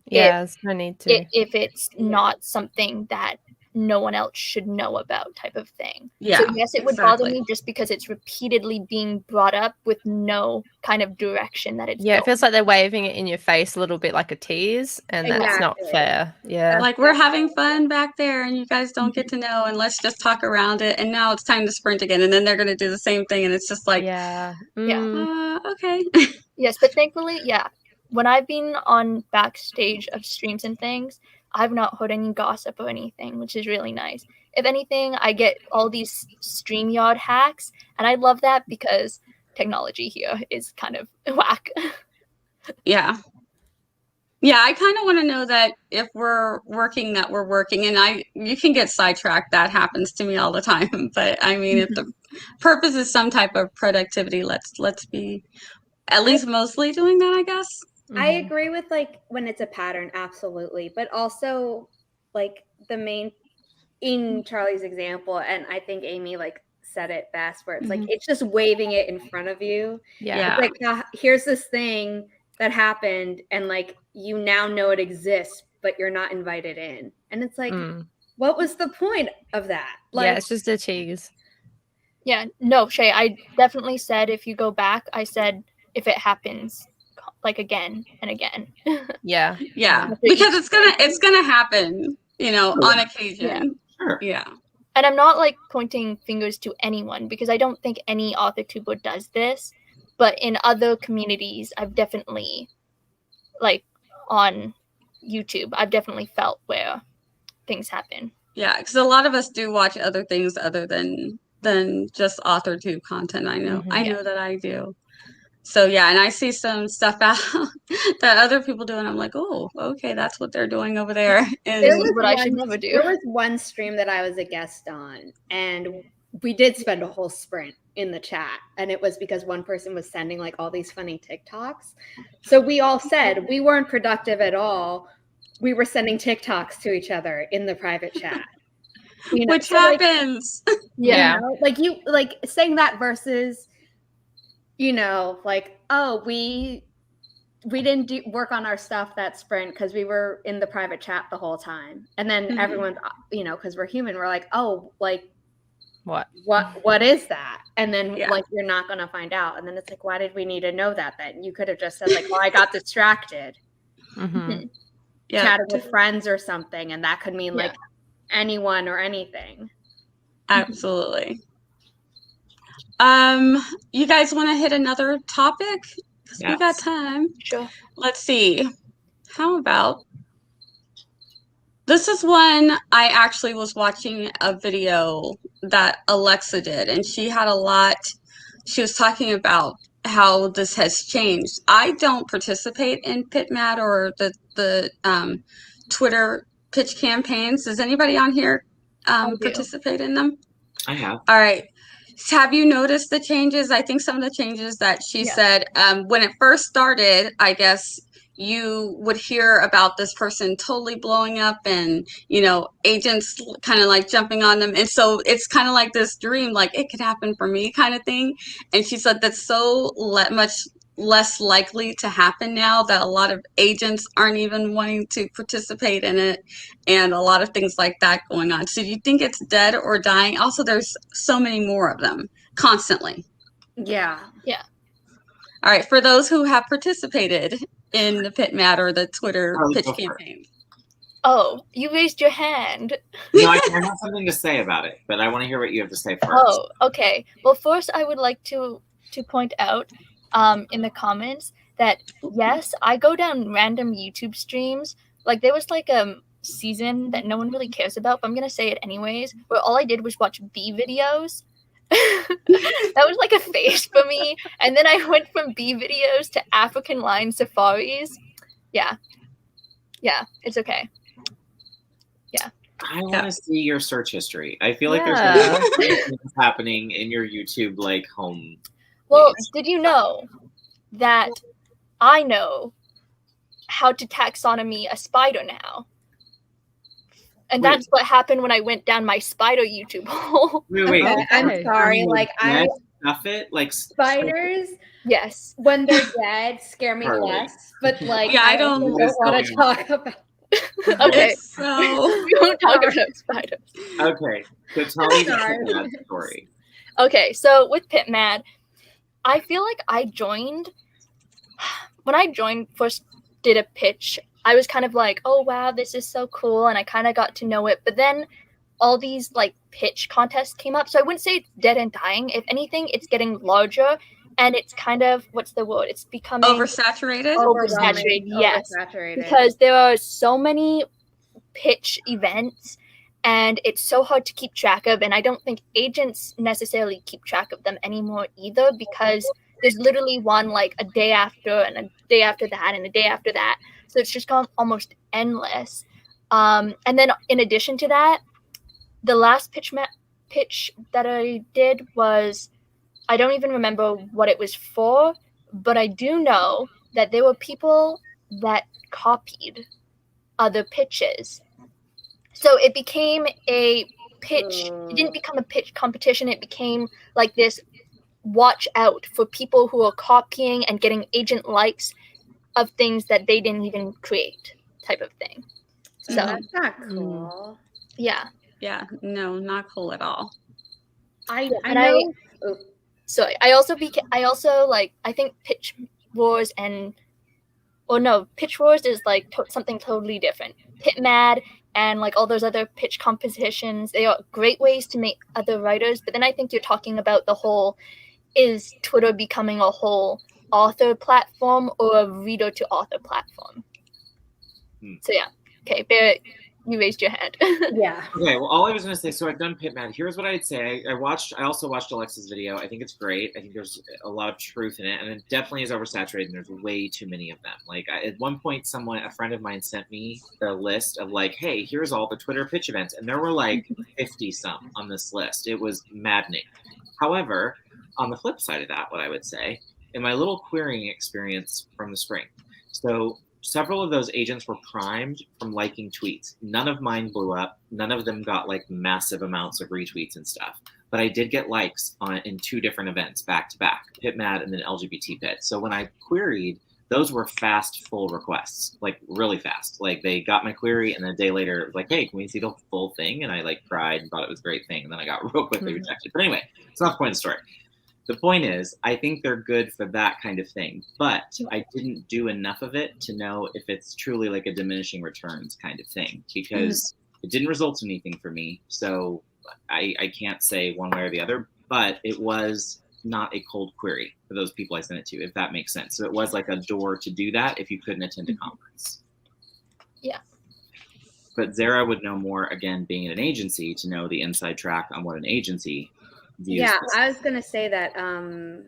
Yeah, there's no need to. If it's not something that no one else should know about, type of thing. Yeah. So yes, it would bother me just because it's repeatedly being brought up with no kind of direction that it's Yeah, going. it feels like they're waving it in your face a little bit like a tease, and that's not fair. Yeah. Like, we're having fun back there and you guys don't get to know, and let's just talk around it, and now it's time to sprint again, and then they're going to do the same thing, and it's just like, okay. Yes, but thankfully, when I've been on backstage of streams and things, I've not heard any gossip or anything, which is really nice. If anything, I get all these StreamYard hacks, and I love that because technology here is kind of whack. Yeah, I kind of want to know that if we're working, that we're working, and you can get sidetracked. That happens to me all the time. But I mean, if the purpose is some type of productivity, let's be at least mostly doing that, I guess. I agree with like when it's a pattern, absolutely. But also like the main in Charlie's example, and I think Amy like said it best, where it's like it's just waving it in front of you. Yeah. It's like here's this thing that happened, and like you now know it exists, but you're not invited in. And it's like, what was the point of that? Like, yeah, it's just a tease. Yeah, no, Shay, I definitely said, if you go back, I said if it happens like again and again. Yeah. Because it's gonna happen, you know, on occasion. Yeah. And I'm not like pointing fingers to anyone, because I don't think any Authortuber does this, but in other communities, I've definitely, like on YouTube, I've definitely felt where things happen. Yeah, because a lot of us do watch other things other than just Authortube content. I know that I do. So yeah, and I see some stuff out that other people do, and I'm like, oh, okay, that's what they're doing over there. And This is what I should never do. There was one stream that I was a guest on, and we did spend a whole sprint in the chat, and it was because one person was sending like all these funny TikToks. So we all said we weren't productive at all. We were sending TikToks to each other in the private chat. You know, which happens. Like, you know, like you like saying that versus, you know, like, oh, we didn't work on our stuff that sprint because we were in the private chat the whole time. And then everyone's, you know, because we're human, we're like, oh, like, what is that? And then like, you're not going to find out. And then it's like, why did we need to know that then? You could have just said like, well, I got distracted. Chatted with friends or something. And that could mean like anyone or anything. Absolutely. You guys want to hit another topic? We got time. Sure. Let's see. How about this is one I actually was watching a video that Alexa did, and she was talking about how this has changed. I don't participate in PitMat or the Twitter pitch campaigns. Does anybody on here participate in them? I have. All right. Have you noticed the changes? I think some of the changes that she said, when it first started, I guess you would hear about this person totally blowing up and, you know, agents kind of like jumping on them. And so it's kind of like this dream, like it could happen for me kind of thing. And she said that's so much less likely to happen now, that a lot of agents aren't even wanting to participate in it, and a lot of things like that going on. So do you think it's dead or dying? Also, there's so many more of them constantly. Yeah. All right, for those who have participated in the PitMat or the Twitter pitch campaign. Oh, you raised your hand. No, I have something to say about it, but I want to hear what you have to say first. Oh, okay. Well, first I would like to point out in the comments that yes, I go down random YouTube streams like there was like a season that no one really cares about, but I'm gonna say it anyways, where all I did was watch bee videos. That was like a phase for me. And then I went from bee videos to African lion safaris. Yeah, it's okay. I want to see your search history. I feel like Yeah. there's things happening in your YouTube like home. Well, page. did you know that I know how to taxonomy a spider now? And Wait. that's what happened when I went down my spider YouTube hole. Wait. Okay, I'm Okay. sorry. Like Stuff it like spiders Yes. when they're dead scare me Charliee. less, but like Yeah, I I don't- also What is don't want to going on? talk about. Okay. So We won't talk about spiders. Okay, so tell me the Sorry. Pitmad story. Okay, so with Pitmad, I feel like when I joined, first did a pitch, I was kind of like, oh wow, this is so cool, and I kind of got to know it. But then all these like pitch contests came up, so I wouldn't say it's dead and dying. If anything, it's getting larger, and it's kind of, what's the word? It's becoming oversaturated. Oversaturated, yes. Oversaturated. Because there are so many pitch events and it's so hard to keep track of, and I don't think agents necessarily keep track of them anymore either, because there's literally one like a day after and a day after that and a day after that, so it's just gone almost endless. And then in addition to that, the last pitch that I did was, I don't even remember what it was for, but I do know that there were people that copied other pitches. So it became a pitch. It didn't become a pitch competition. It became like this watch out for people who are copying and getting agent likes of things that they didn't even create type of thing. So That's not cool. yeah. Yeah, no, not cool at all. I And know. So I also I think Pitch Wars Pitch Wars is like something totally different. Pitmad and like all those other pitch competitions, they are great ways to meet other writers. But then I think you're talking about the whole, is Twitter becoming a whole author platform or a reader to author platform? So yeah. Okay, Barrett, you raised your hand. Yeah. Okay, well, all I was going to say, so I've done Pitmad. Here's what I'd say. I also watched Alexa's video. I think it's great. I think there's a lot of truth in it, and it definitely is oversaturated, and there's way too many of them. Like, at one point, a friend of mine sent me a list of like, hey, here's all the Twitter pitch events, and there were like 50-some on this list. It was maddening. However, on the flip side of that, what I would say, in my little querying experience from the spring, so several of those agents were primed from liking tweets. None of mine blew up. None of them got like massive amounts of retweets and stuff. But I did get likes in 2 different events back to back, Pitmad and then LGBT Pit. So when I queried, those were fast, full requests, like really fast. Like they got my query and then a day later it was like, hey, can we see the full thing? And I like cried and thought it was a great thing. And then I got real quickly rejected. But anyway, it's not the point of the story. The point is, I think they're good for that kind of thing, but I didn't do enough of it to know if it's truly like a diminishing returns kind of thing, because it didn't result in anything for me. So I can't say one way or the other, but it was not a cold query for those people I sent it to, if that makes sense. So it was like a door to do that if you couldn't attend a conference. Yeah. Mm-hmm. But Zara would know more, again, being in an agency, to know the inside track on what an agency views. Yeah, I was gonna say that I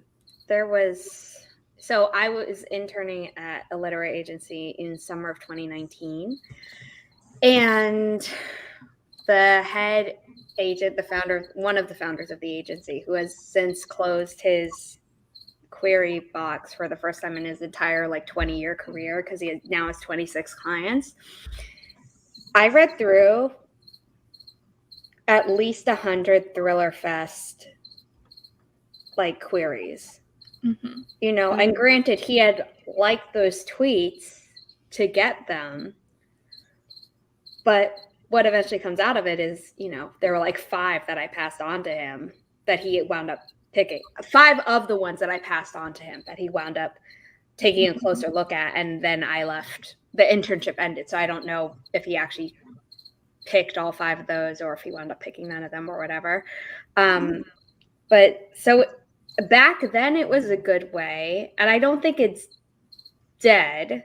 was interning at a literary agency in summer of 2019, and the head agent, one of the founders of the agency, who has since closed his query box for the first time in his entire 20-year career, because he now has 26 clients. I read through at least 100 Thriller Fest queries, and granted, he had liked those tweets to get them, but what eventually comes out of it is, there were 5 that I passed on to him that he wound up picking. 5 of the ones that I passed on to him that he wound up taking a closer look at, and then I left. The internship ended, so I don't know if he actually picked all 5 of those or if he wound up picking none of them or whatever. But so back then it was a good way, and I don't think it's dead.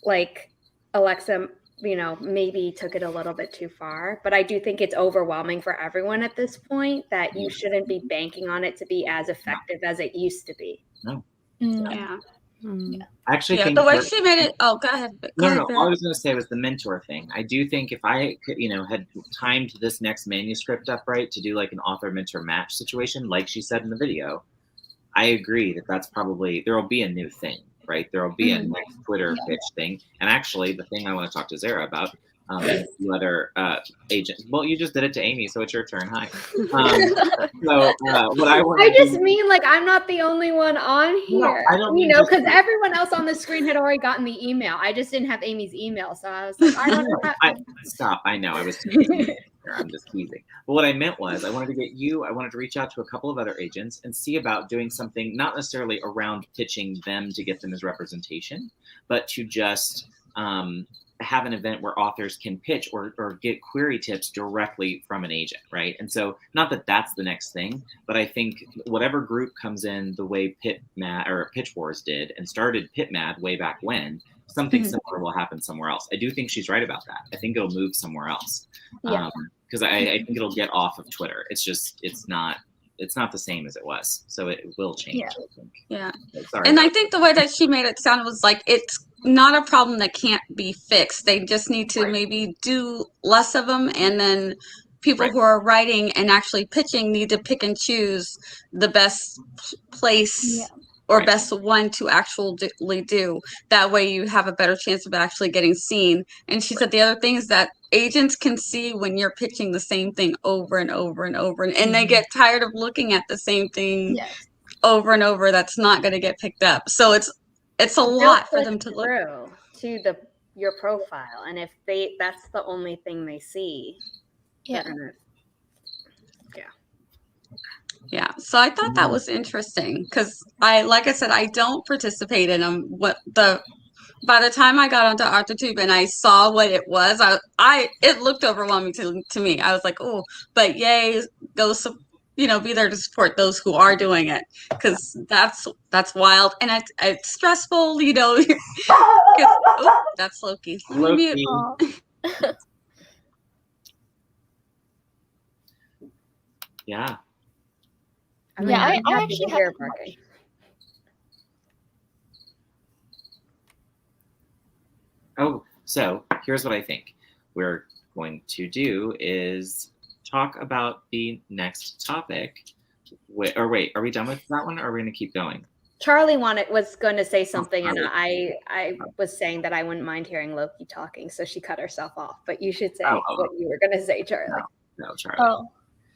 Like Alexa maybe took it a little bit too far. But I do think it's overwhelming for everyone at this point that you shouldn't be banking on it to be as effective as it used to be. No. Yeah. I actually think the way she made it. Oh, go ahead. No. All I was going to say was the mentor thing. I do think if I could, had timed this next manuscript up right to do like an author mentor match situation, like she said in the video, I agree that that's probably, there will be a new thing, right? There will be a next Twitter pitch thing. And actually, the thing I want to talk to Zara about, and a few other agents. Well, you just did it to Amy, so it's your turn. Hi. What I just mean like I'm not the only one on here. No, I don't because everyone else on the screen had already gotten the email. I just didn't have Amy's email, so I was like, I don't know. Stop. I know. I was teasing. I'm just teasing. But what I meant was I wanted to reach out to a couple of other agents and see about doing something not necessarily around pitching them to get them as representation, but to just have an event where authors can pitch or get query tips directly from an agent, right? And so not that that's the next thing, but I think whatever group comes in the way Pitch Wars did and started PitMad way back when, something similar will happen somewhere else. I do think she's right about that. I think it'll move somewhere else. Because I think it'll get off of Twitter. It's not the same as it was. So it will change, I think. Yeah. Sorry. And I think the way that she made it sound was like it's not a problem that can't be fixed. They just need to maybe do less of them, and then people who are writing and actually pitching need to pick and choose the best place or best one to actually do. That way you have a better chance of actually getting seen. And she said the other thing is that agents can see when you're pitching the same thing over and over and over, and they get tired of looking at the same thing over and over that's not going to get picked up. So it's a lot for them to look through to your profile, and if that's the only thing they see. Yeah, so I thought that was interesting because like I said, I don't participate in them. By the time I got onto Authortube and I saw what it was, it looked overwhelming to me. I was like, oh, but yay, go be there to support those who are doing it, because that's wild and it's stressful, that's Loki. Let me mute. Yeah. I actually have Oh, so here's what I think we're going to do is talk about the next topic. Wait, are we done with that one, or are we going to keep going? Charliee was going to say something, and I was saying that I wouldn't mind hearing Loki talking, so she cut herself off. But you should say what you were going to say, Charliee. No, Charliee.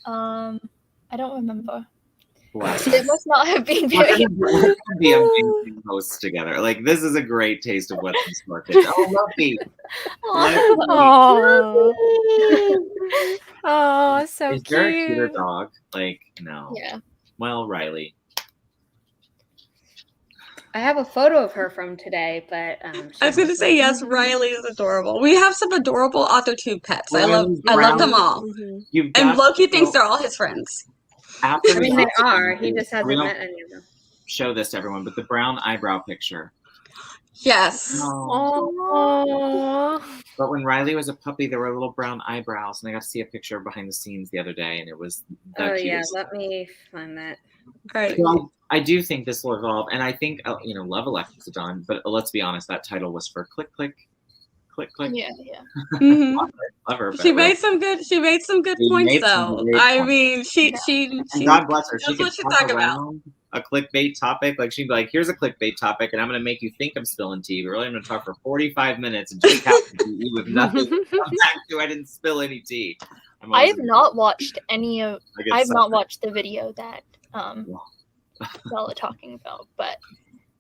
I don't remember. Wow. It must not have been very. We're going to be amazing hosts together. Like, this is a great taste of what's in store. Oh, Loki. Oh, so is cute. there a cuter dog? Like, no. Yeah. Well, Riley. I have a photo of her from today, but I was going to say yes. Riley is adorable. We have some adorable Authortube pets. I love them all. And Loki thinks they're all his friends. They are. He just hasn't met any of them. Show this to everyone, but the brown eyebrow picture. Yes. Oh. But when Riley was a puppy, there were little brown eyebrows, and I got to see a picture behind the scenes the other day, and it was the cutest. Let me find that. All right. Well, I do think this will evolve, and I think love Alexis Dawn, but let's be honest, that title was for click. Yeah. Mm-hmm. Love her. She made some good points, though. I mean, she God bless her. That's what she talk about. A clickbait topic, like she'd be like, "Here's a clickbait topic, and I'm going to make you think I'm spilling tea, but really I'm going to talk for 45 minutes and just have to eat with nothing to come back to. I didn't spill any tea." I have not watched any of. I have not watched the video that Bella talking about, but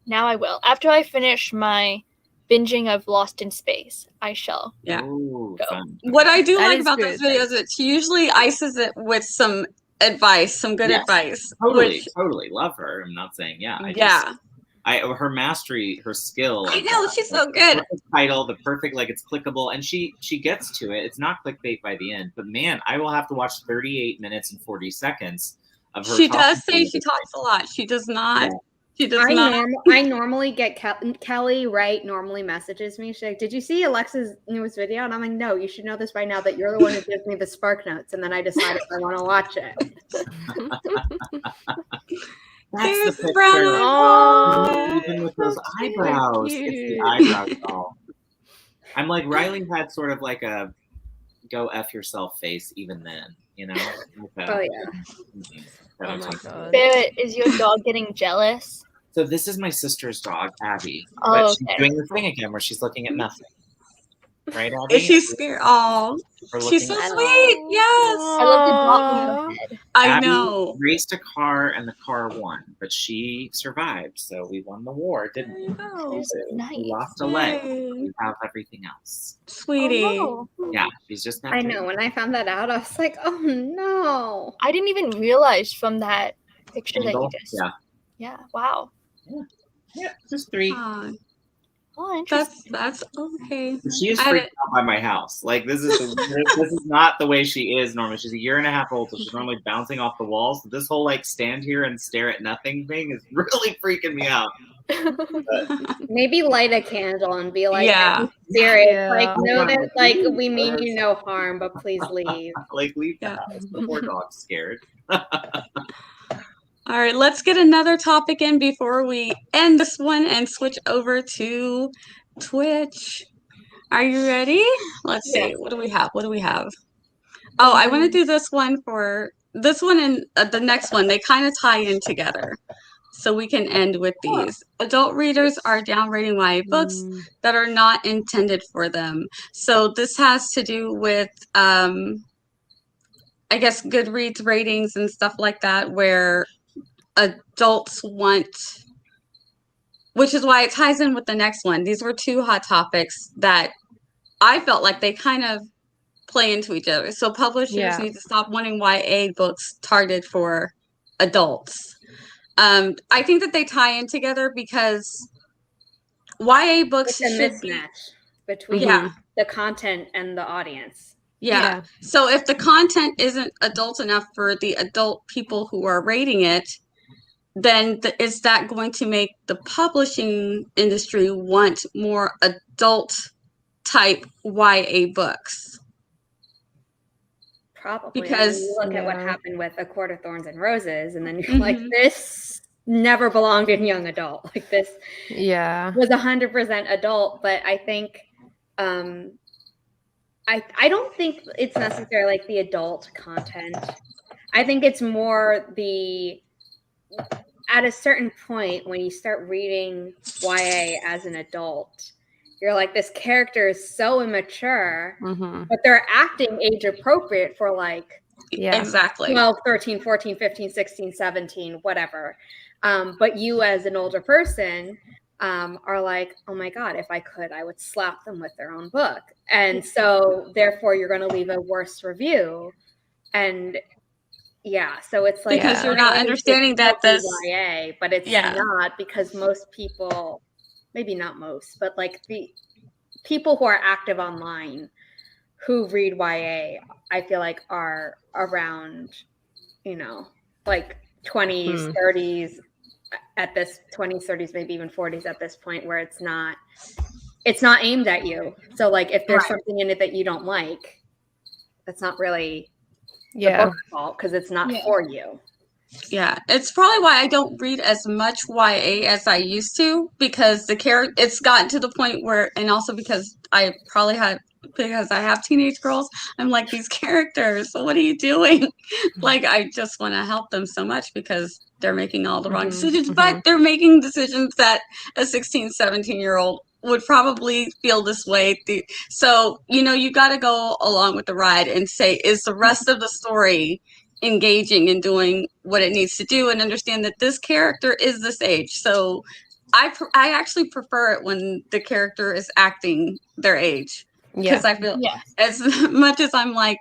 now I will. After I finish my binging of Lost in Space, I shall. Yeah. Ooh, go. fun. What I do like about those videos is she usually ices it with some advice, some good advice. Totally love her. I'm not saying her mastery, her skill. I know, she's so good. The title, the perfect, like, it's clickable, and she gets to it. It's not clickbait by the end, but man, I will have to watch 38 minutes and 40 seconds of her. She does say she talks a lot. She does not She does not. I normally get Kelly Wright normally messages me. She's like, "Did you see Alexa's newest video?" And I'm like, "No, you should know this by now that you're the one who gives me the spark notes." And then I decide if I want to watch it. There's the brown picture. eyebrows. Even with those eyebrows. It's the cute. eyebrows doll. I'm like, Riley had sort of like a go F yourself face even then, you know? Oh yeah. Oh my god. Barrett, is your dog getting jealous? So this is my sister's dog, Abby. Oh, but she's okay. doing the thing again where she's looking at nothing. Right, Abby? Is she scared? Oh, For she's so looking at- sweet. Yes. I love the dog in her head. I Abby know. raced a car and the car won, but she survived, so we won the war, didn't we? That's nice. We lost a leg. Yay. We have everything else. Sweetie. Oh, no. Yeah, she's just not. I doing know. it. When I found that out, I was like, "Oh no!" I didn't even realize from that picture that you Angle? just. Yeah, Yeah. Wow. yeah, just 3. Aw, Oh, interesting. that's okay. She is I freaked out by my house. Like this is this is not the way she is normally. She's a year and a half old, so she's normally bouncing off the walls. So this whole like stand here and stare at nothing thing is really freaking me out. Maybe light a candle and be like, Yeah. "I'm serious. Yeah. Like, know Yeah. that like we mean you no harm, but please leave." Like leave the Yeah. house. The poor dog's scared. All right, let's get another topic in before we end this one and switch over to Twitch. Are you ready? Let's see. What do we have? What do we have? Oh, I want to do this one for this one and the next one. They kind of tie in together. So we can end with these. Adult readers are downrating YA books that are not intended for them. So this has to do with, I guess, Goodreads ratings and stuff like that, where adults want, which is why it ties in with the next one. These were 2 hot topics that I felt like they kind of play into each other. So publishers need to stop wanting YA books targeted for adults. I think that they tie in together because YA books It's a should be mismatch between the content and the audience. Yeah. So if the content isn't adult enough for the adult people who are rating it, then is that going to make the publishing industry want more adult type YA books? Probably. Because- you look at what Yeah. happened with A Court of Thorns and Roses, and then you're like, this never belonged in young adult. Like this Yeah. was 100% adult, but I think I don't think it's necessarily like the adult content. I think it's more the at a certain point when you start reading YA as an adult, you're like, this character is so immature, but they're acting age appropriate for like Yeah. Exactly. 12, 13, 14, 15, 16, 17, whatever. But you as an older person are like, oh my God, if I could, I would slap them with their own book. And so therefore you're going to leave a worse review. And yeah, so it's like, Because you're not understanding that this YA, but it's not, because most people, maybe not most, but like the people who are active online who read YA, I feel like are around, you know, like 20s, 30s at this 20s, 30s, maybe even 40s at this point, where it's not aimed at you. So like if there's something in it that you don't like, that's not really the book's fault, because it's not for you. Yeah, it's probably why I don't read as much YA as I used to, because it's gotten to the point where, and also because I have teenage girls, I'm like, these characters, what are you doing? Like, I just want to help them so much because they're making all the wrong decisions, but they're making decisions that a 16, 17-year-old would probably feel this way. So, you know, you got to go along with the ride and say, is the rest of the story engaging and doing what it needs to do, and understand that this character is this age. So I actually prefer it when the character is acting their age, because I feel as much as I'm like,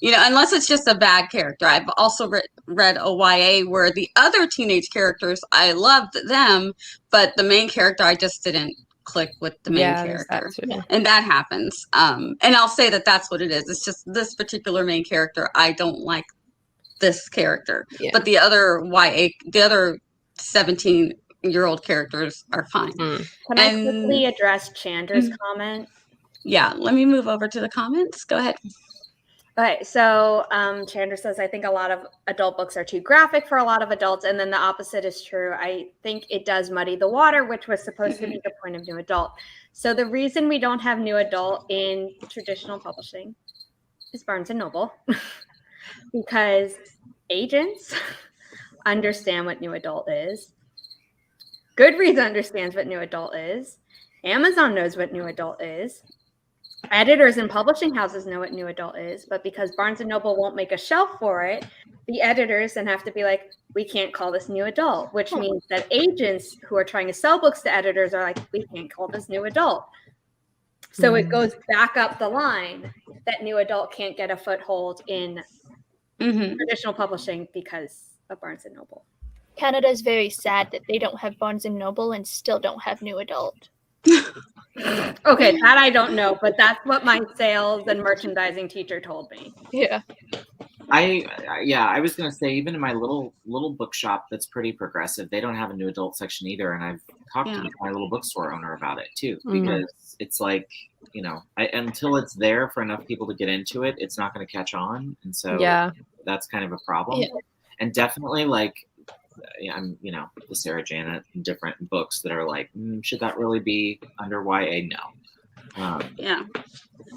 you know, unless it's just a bad character. I've also read a YA where the other teenage characters, I loved them, but the main character, I just didn't click with the main character. And that happens. And I'll say that that's what it is. It's just this particular main character, I don't like this character. But the other YA, the other 17 8-year-old characters are fine. Mm. Can I And- quickly address Chandra's comment? Yeah, let me move over to the comments. Go ahead. Okay, so Chandra says, I think a lot of adult books are too graphic for a lot of adults, and then the opposite is true. I think it does muddy the water, which was supposed to be the point of new adult. So the reason we don't have new adult in traditional publishing is Barnes and Noble, because agents understand what new adult is. Goodreads understands what new adult is. Amazon knows what new adult is. Editors and publishing houses know what new adult is, but because Barnes and Noble won't make a shelf for it, the editors then have to be like, we can't call this new adult, which means that agents who are trying to sell books to editors are like, we can't call this new adult. So it goes back up the line that new adult can't get a foothold in traditional publishing because of Barnes and Noble. Canada is very sad that they don't have Barnes and Noble and still don't have new adult. Okay, that I don't know, but that's what my sales and merchandising teacher told me. Yeah. I was gonna say, even in my little bookshop that's pretty progressive, they don't have a new adult section either, and I've talked to my little bookstore owner about it too, because it's like, you know, until it's there for enough people to get into it, it's not going to catch on, and so that's kind of a problem. Yeah. And definitely, like, I'm, you know, the Sarah Janet different books that are like, should that really be under YA? No. Yeah,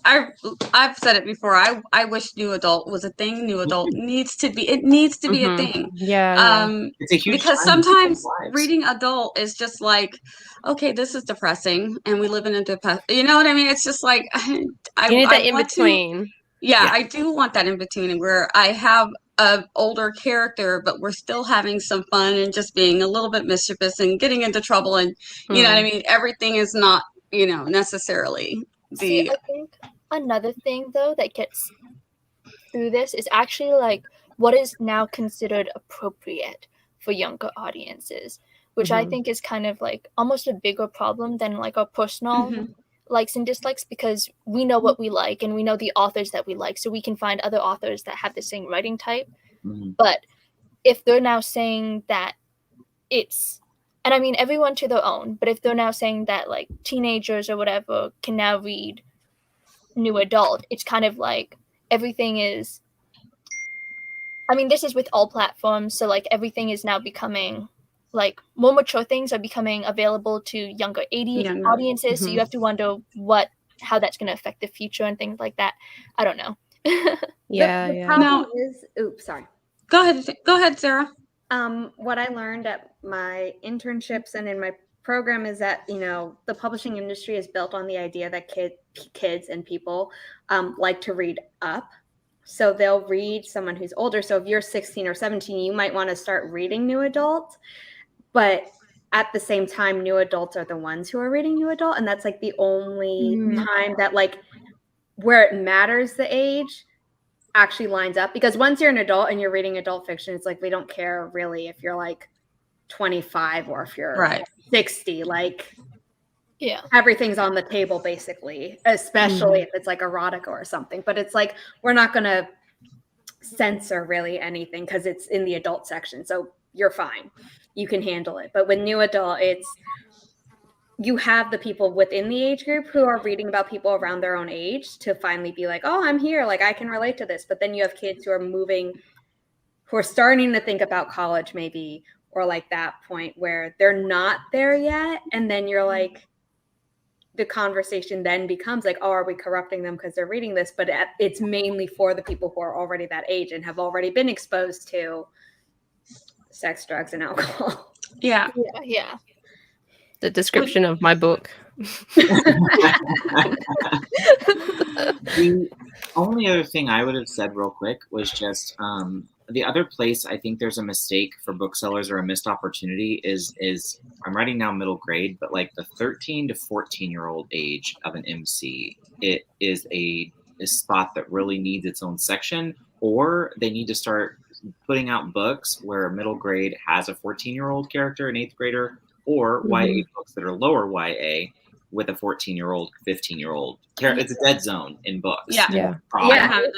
I've said it before. I wish new adult was a thing. New adult needs to be. It needs to be a thing. Yeah. It's a huge because time in sometimes people's lives. reading adult is just like, okay, this is depressing, and we live in a you know what I mean? It's just like You need that in between. Yeah, I do want that in between where I have an older character, but we're still having some fun and just being a little bit mischievous and getting into trouble, and you know what I mean? Everything is not, you know, necessarily the. See, I think another thing though that gets through this is actually like what is now considered appropriate for younger audiences, which I think is kind of like almost a bigger problem than like our personal likes and dislikes, because we know what we like and we know the authors that we like, so we can find other authors that have the same writing type. But if they're now saying that it's, and I mean everyone to their own, but if they're now saying that like teenagers or whatever can now read new adult, it's kind of like everything is, I mean, this is with all platforms, so like everything is now becoming like more mature things are becoming available to younger audiences. So you have to wonder how that's going to affect the future and things like that. I don't know. The problem is, oops, sorry. Go ahead, Sarah. What I learned at my internships and in my program is that, you know, the publishing industry is built on the idea that kids and people like to read up. So they'll read someone who's older. So if you're 16 or 17, you might want to start reading new adult. But at the same time, new adults are the ones who are reading new adult. And that's like the only time that like where it matters the age actually lines up. Because once you're an adult and you're reading adult fiction, it's like we don't care really if you're like 25 or if you're 60. Like everything's on the table basically, especially if it's like erotica or something. But it's like we're not going to censor really anything because it's in the adult section. So you're fine. You can handle it. But with new adult, it's you have the people within the age group who are reading about people around their own age to finally be like, oh, I'm here. Like I can relate to this. But then you have kids who are moving, who are starting to think about college maybe, or like that point where they're not there yet. And then you're like, the conversation then becomes like, oh, are we corrupting them because they're reading this? But it's mainly for the people who are already that age and have already been exposed to sex, drugs, and alcohol. Yeah. The description of my book. The only other thing I would have said real quick was just the other place I think there's a mistake for booksellers or a missed opportunity is I'm writing now middle grade, but like the 13 to 14-year-old age of an MC, it is a spot that really needs its own section, or they need to start putting out books where middle grade has a 14-year-old character, an 8th grader, or YA books that are lower YA with a 14-year-old, 15-year-old. It's a dead zone in books. Yeah. Yeah.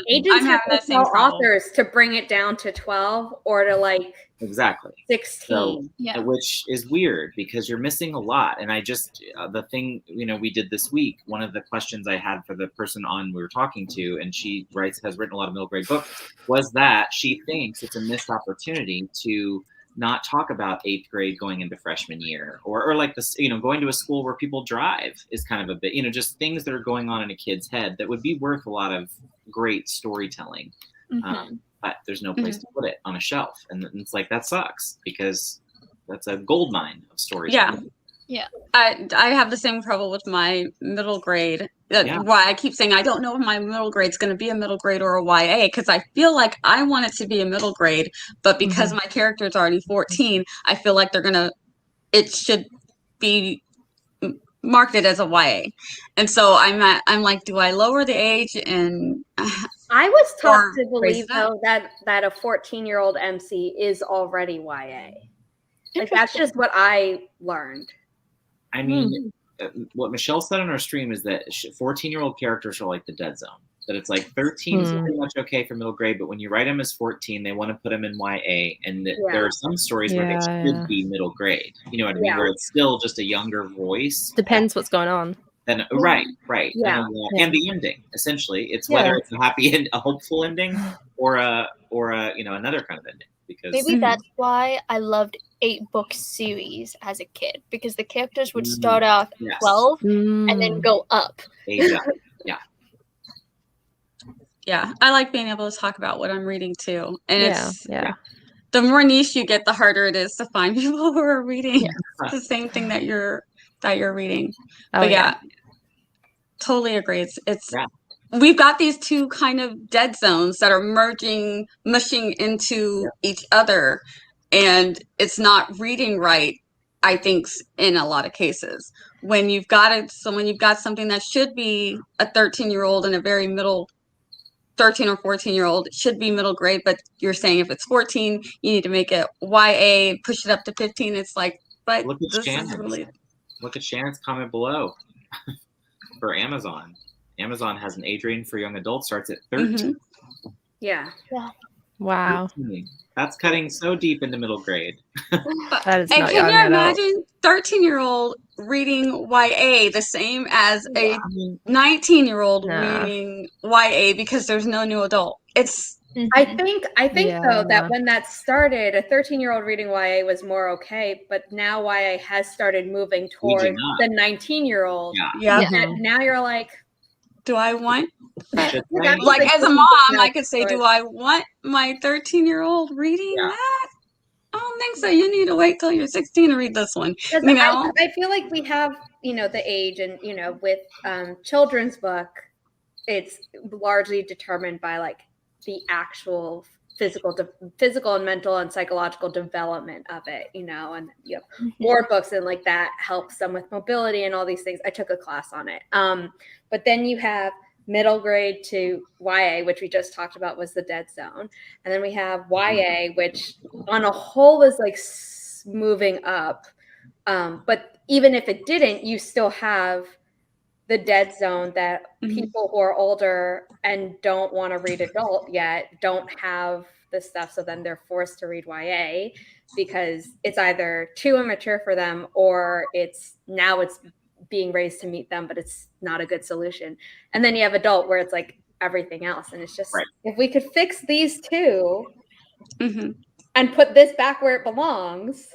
Agents having have that to same tell problem. authors to bring it down to 12 or to like Exactly. 16. Yeah. Which is weird because you're missing a lot. And I just, the thing, we did this week, one of the questions I had for the person we were talking to, and she has written a lot of middle grade books, was that she thinks it's a missed opportunity to not talk about 8th grade going into freshman year, or like this, going to a school where people drive is kind of a bit, just things that are going on in a kid's head that would be worth a lot of great storytelling. But there's no place to put it on a shelf. And it's like, that sucks because that's a gold mine of storytelling. Yeah. I have the same trouble with my middle grade. That's why I keep saying I don't know if my middle grade's going to be a middle grade or a YA, because I feel like I want it to be a middle grade, but because my character is already 14, I feel like it should be marketed as a YA. And so I'm like, do I lower the age? And I was taught to raise believe it up. though that a 14-year-old MC is already YA. Like that's just what I learned. I mean, what Michelle said on our stream is that 14-year-old characters are like the dead zone. That it's like 13 is pretty much okay for middle grade, but when you write them as 14, they want to put them in YA. And there are some stories where they should be middle grade. You know what I mean? Where it's still just a younger voice. Depends what's going on. Then right. Yeah. And the ending, essentially, it's whether it's a happy end, a hopeful ending, or another kind of ending. Because maybe that's why I loved 8-book series as a kid, because the characters would start off 12 and then go up. Yeah, I like being able to talk about what I'm reading too. And it's the more niche you get, the harder it is to find people who are reading the same thing that you're reading. But totally agree. It's we've got these two kind of dead zones that are mushing into each other, and it's not reading right, I think, in a lot of cases. When you've got something that should be a 13-year-old and a very middle 13 or 14-year-old, it should be middle grade, but you're saying if it's 14, you need to make it YA, push it up to 15. It's like, but look at Shannon's comment below for Amazon. Amazon has an age range for young adults starts at 13. Yeah. Wow. 13. That's cutting so deep into middle grade. That is and not can young you at all. imagine 13-year-old reading YA the same as a 19-year-old reading YA because there's no new adult? It's I think though that when that started, a 13-year-old reading YA was more okay, but now YA has started moving towards the 19-year-old. And now you're like, do I want like as a mom, I could say, do I want my 13-year-old reading that? I don't think so. You need to wait till you're 16 to read this one. I feel like we have, the age, and with children's book, it's largely determined by like the actual physical and mental and psychological development of it, and you have more books and like that helps them with mobility and all these things. I took a class on it. But then you have middle grade to YA, which we just talked about was the dead zone. And then we have YA, which on a whole is like moving up. But even if it didn't, you still have the dead zone that people who are older and don't want to read adult yet don't have the stuff. So then they're forced to read YA because it's either too immature for them or it's being raised to meet them, but it's not a good solution. And then you have adult where it's like everything else. And it's just, if we could fix these two and put this back where it belongs,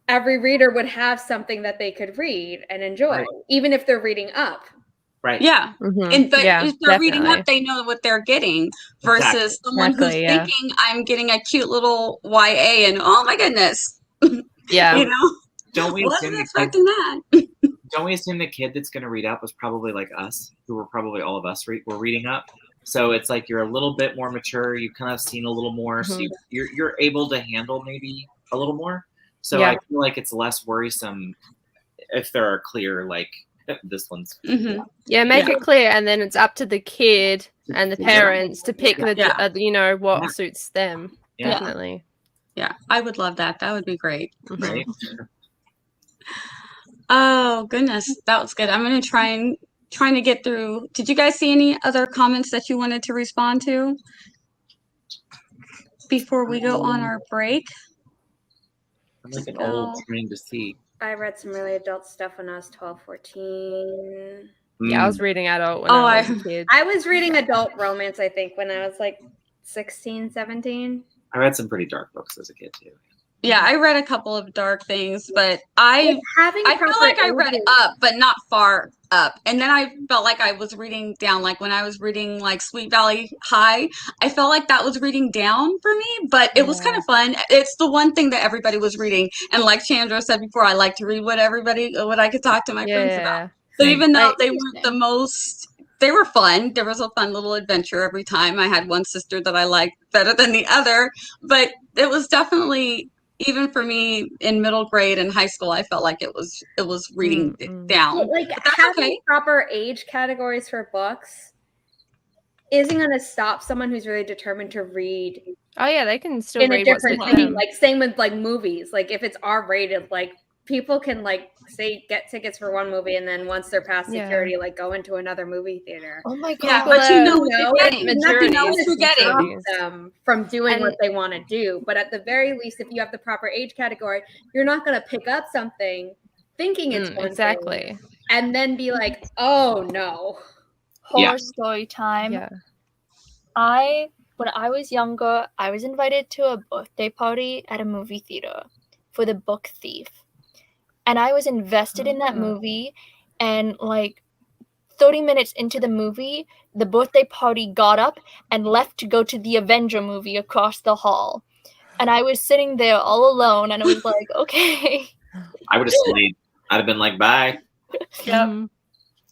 every reader would have something that they could read and enjoy, even if they're reading up. Yeah. And but if they're reading up, they know what they're getting versus someone who's thinking I'm getting a cute little YA and oh my goodness. Don't we wasn't expecting that. Don't we assume the kid that's going to read up was probably like us, who were probably all of us were reading up? So it's like you're a little bit more mature. You've kind of seen a little more. So you're able to handle maybe a little more. So I feel like it's less worrisome if there are clear, like, this one's. Make it clear. And then it's up to the kid and the parents to pick what suits them. Definitely. Yeah, I would love that. That would be great. Right. Oh goodness, that was good. I'm gonna trying to get through. Did you guys see any other comments that you wanted to respond to before we go on our break? I'm like an old trying to see. I read some really adult stuff when I was 12, 14. Yeah, I was reading adult when I was a kid. I was reading adult romance, I think, when I was like 16, 17. I read some pretty dark books as a kid too. Yeah, I read a couple of dark things, but I feel like I read up, but not far up. And then I felt like I was reading down. Like when I was reading like Sweet Valley High, I felt like that was reading down for me, but it was kind of fun. It's the one thing that everybody was reading. And like Chandra said before, I like to read what I could talk to my friends about. So even though they weren't the most, they were fun. There was a fun little adventure every time. I had one sister that I liked better than the other, but it was definitely, even for me in middle grade and high school, I felt like it was reading down. But like having proper age categories for books isn't going to stop someone who's really determined to read. Oh yeah, they can still in read a different what's thing. Like same with like movies. Like if it's R-rated, like people can like say get tickets for one movie and then once they're past security, like go into another movie theater. Oh my god! Yeah, but you know what you're getting. Nothing else you're getting them from doing what they want to do. But at the very least, if you have the proper age category, you're not going to pick up something thinking it's one thing, and then be like, oh no, horror story time. Yeah. When I was younger, I was invited to a birthday party at a movie theater for The Book Thief. And I was invested in that movie, and like 30 minutes into the movie, the birthday party got up and left to go to the Avenger movie across the hall. And I was sitting there all alone, and I was like, okay. I would have stayed. I'd have been like, bye. Yep.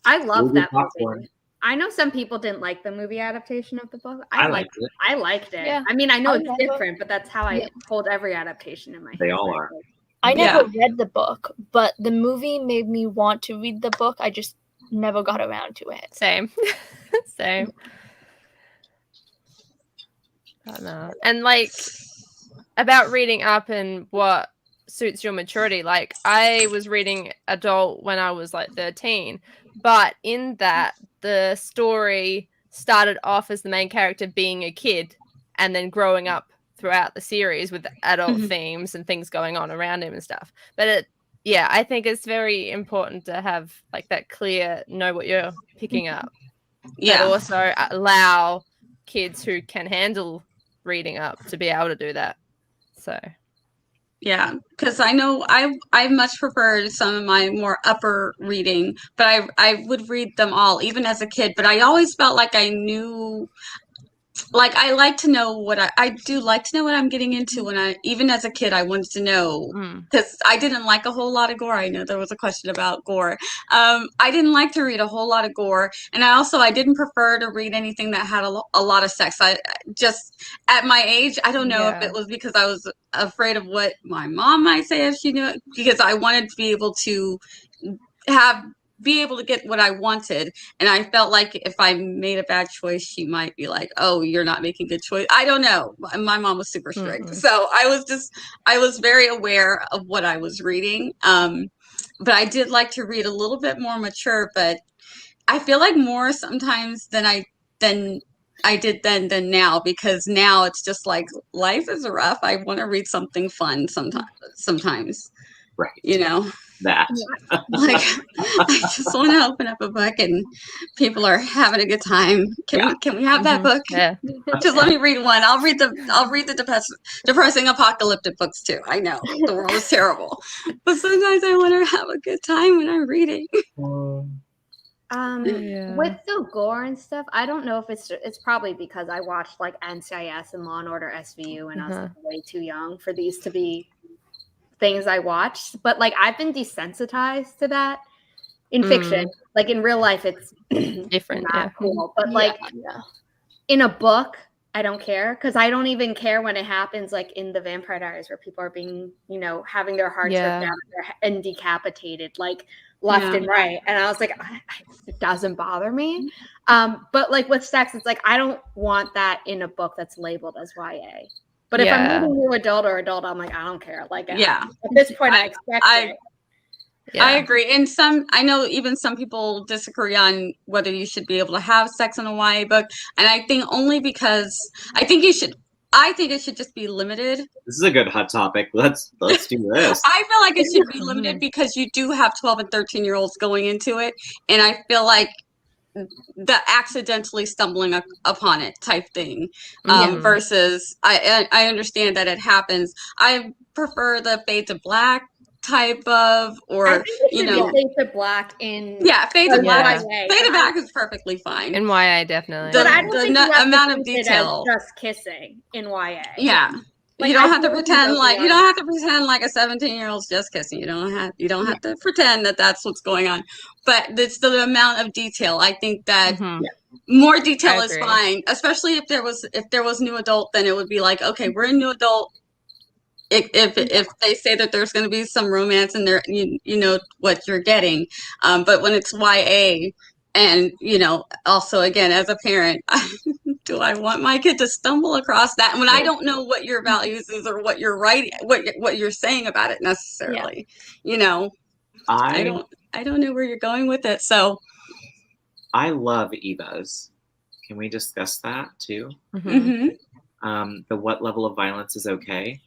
I love that movie. I know some people didn't like the movie adaptation of the book. I liked it. I liked it. Yeah. I mean, I know it's different, but that's how I hold every adaptation in my head. They all are. I never read the book, but the movie made me want to read the book. I just never got around to it. Same. Same. And like about reading up and what suits your maturity, like I was reading adult when I was like 13, but in that the story started off as the main character being a kid and then growing up throughout the series with adult themes and things going on around him and stuff. But I think it's very important to have like that clear, know what you're picking up. But also allow kids who can handle reading up to be able to do that. So yeah, because I know I much preferred some of my more upper reading, but I would read them all even as a kid. But I always felt like I knew, like I like to know what I do like to know what I'm getting into. When even as a kid, I wanted to know, because I didn't like a whole lot of gore. I know there was a question about gore. I didn't like to read a whole lot of gore, and I didn't prefer to read anything that had a lot of sex. I just, at my age, I don't know if it was because I was afraid of what my mom might say if she knew it, because I wanted to be able to be able to get what I wanted. And I felt like if I made a bad choice, she might be like, oh, you're not making good choice. I don't know. My mom was super strict. So I was very aware of what I was reading. But I did like to read a little bit more mature, but I feel like more sometimes than I did then than now, because now it's just like life is rough. I want to read something fun sometimes. Right. You know? That. Like, I just want to open up a book and people are having a good time. Can we have that book? Yeah. Just let me read one. I'll read the depressing apocalyptic books too. I know the world is terrible, but sometimes I want to have a good time when I'm reading. With the gore and stuff, I don't know if it's probably because I watched like NCIS and Law and Order SVU and I was like, way too young for these to be things I watched, but like I've been desensitized to that in fiction. Like in real life it's different, not cool, but like in a book I don't care, because I don't even care when it happens like in the Vampire Diaries where people are being, having their hearts ripped out and decapitated like left and right, and I was like, it doesn't bother me. But like with sex, it's like I don't want that in a book that's labeled as YA. But if I'm reading new adult or adult, I'm like, I don't care. Like, at this point, I expect it. Yeah. I agree. And I know even some people disagree on whether you should be able to have sex in a YA book. And I think only because I think it should just be limited. This is a good hot topic. Let's do this. I feel like it should be limited because you do have 12 and 13-year-olds going into it. And I feel like the accidentally stumbling upon it type thing versus I understand that it happens. I prefer the Fade to Black type of, or I think it should be Fade to Black in Fade to Black. YA. Fade to Black is perfectly fine. In YA, definitely. But I don't think you have amount to of treat it detail. as just kissing in YA. Yeah. Like, you don't I have to feel pretend like like you don't have to pretend like a 17-year-old's just kissing. You don't have to pretend that that's what's going on. But it's the amount of detail. I think that more detail is fine, especially if there was new adult. Then it would be like, okay, we're in new adult. If they say that there's going to be some romance in there, you know what you're getting. But when it's YA, and also again as a parent, do I want my kid to stumble across that when I don't know what your values is or what you're writing, what you're saying about it necessarily? I don't know where you're going with it. So I love EVAs. Can we discuss that too? The what level of violence is okay?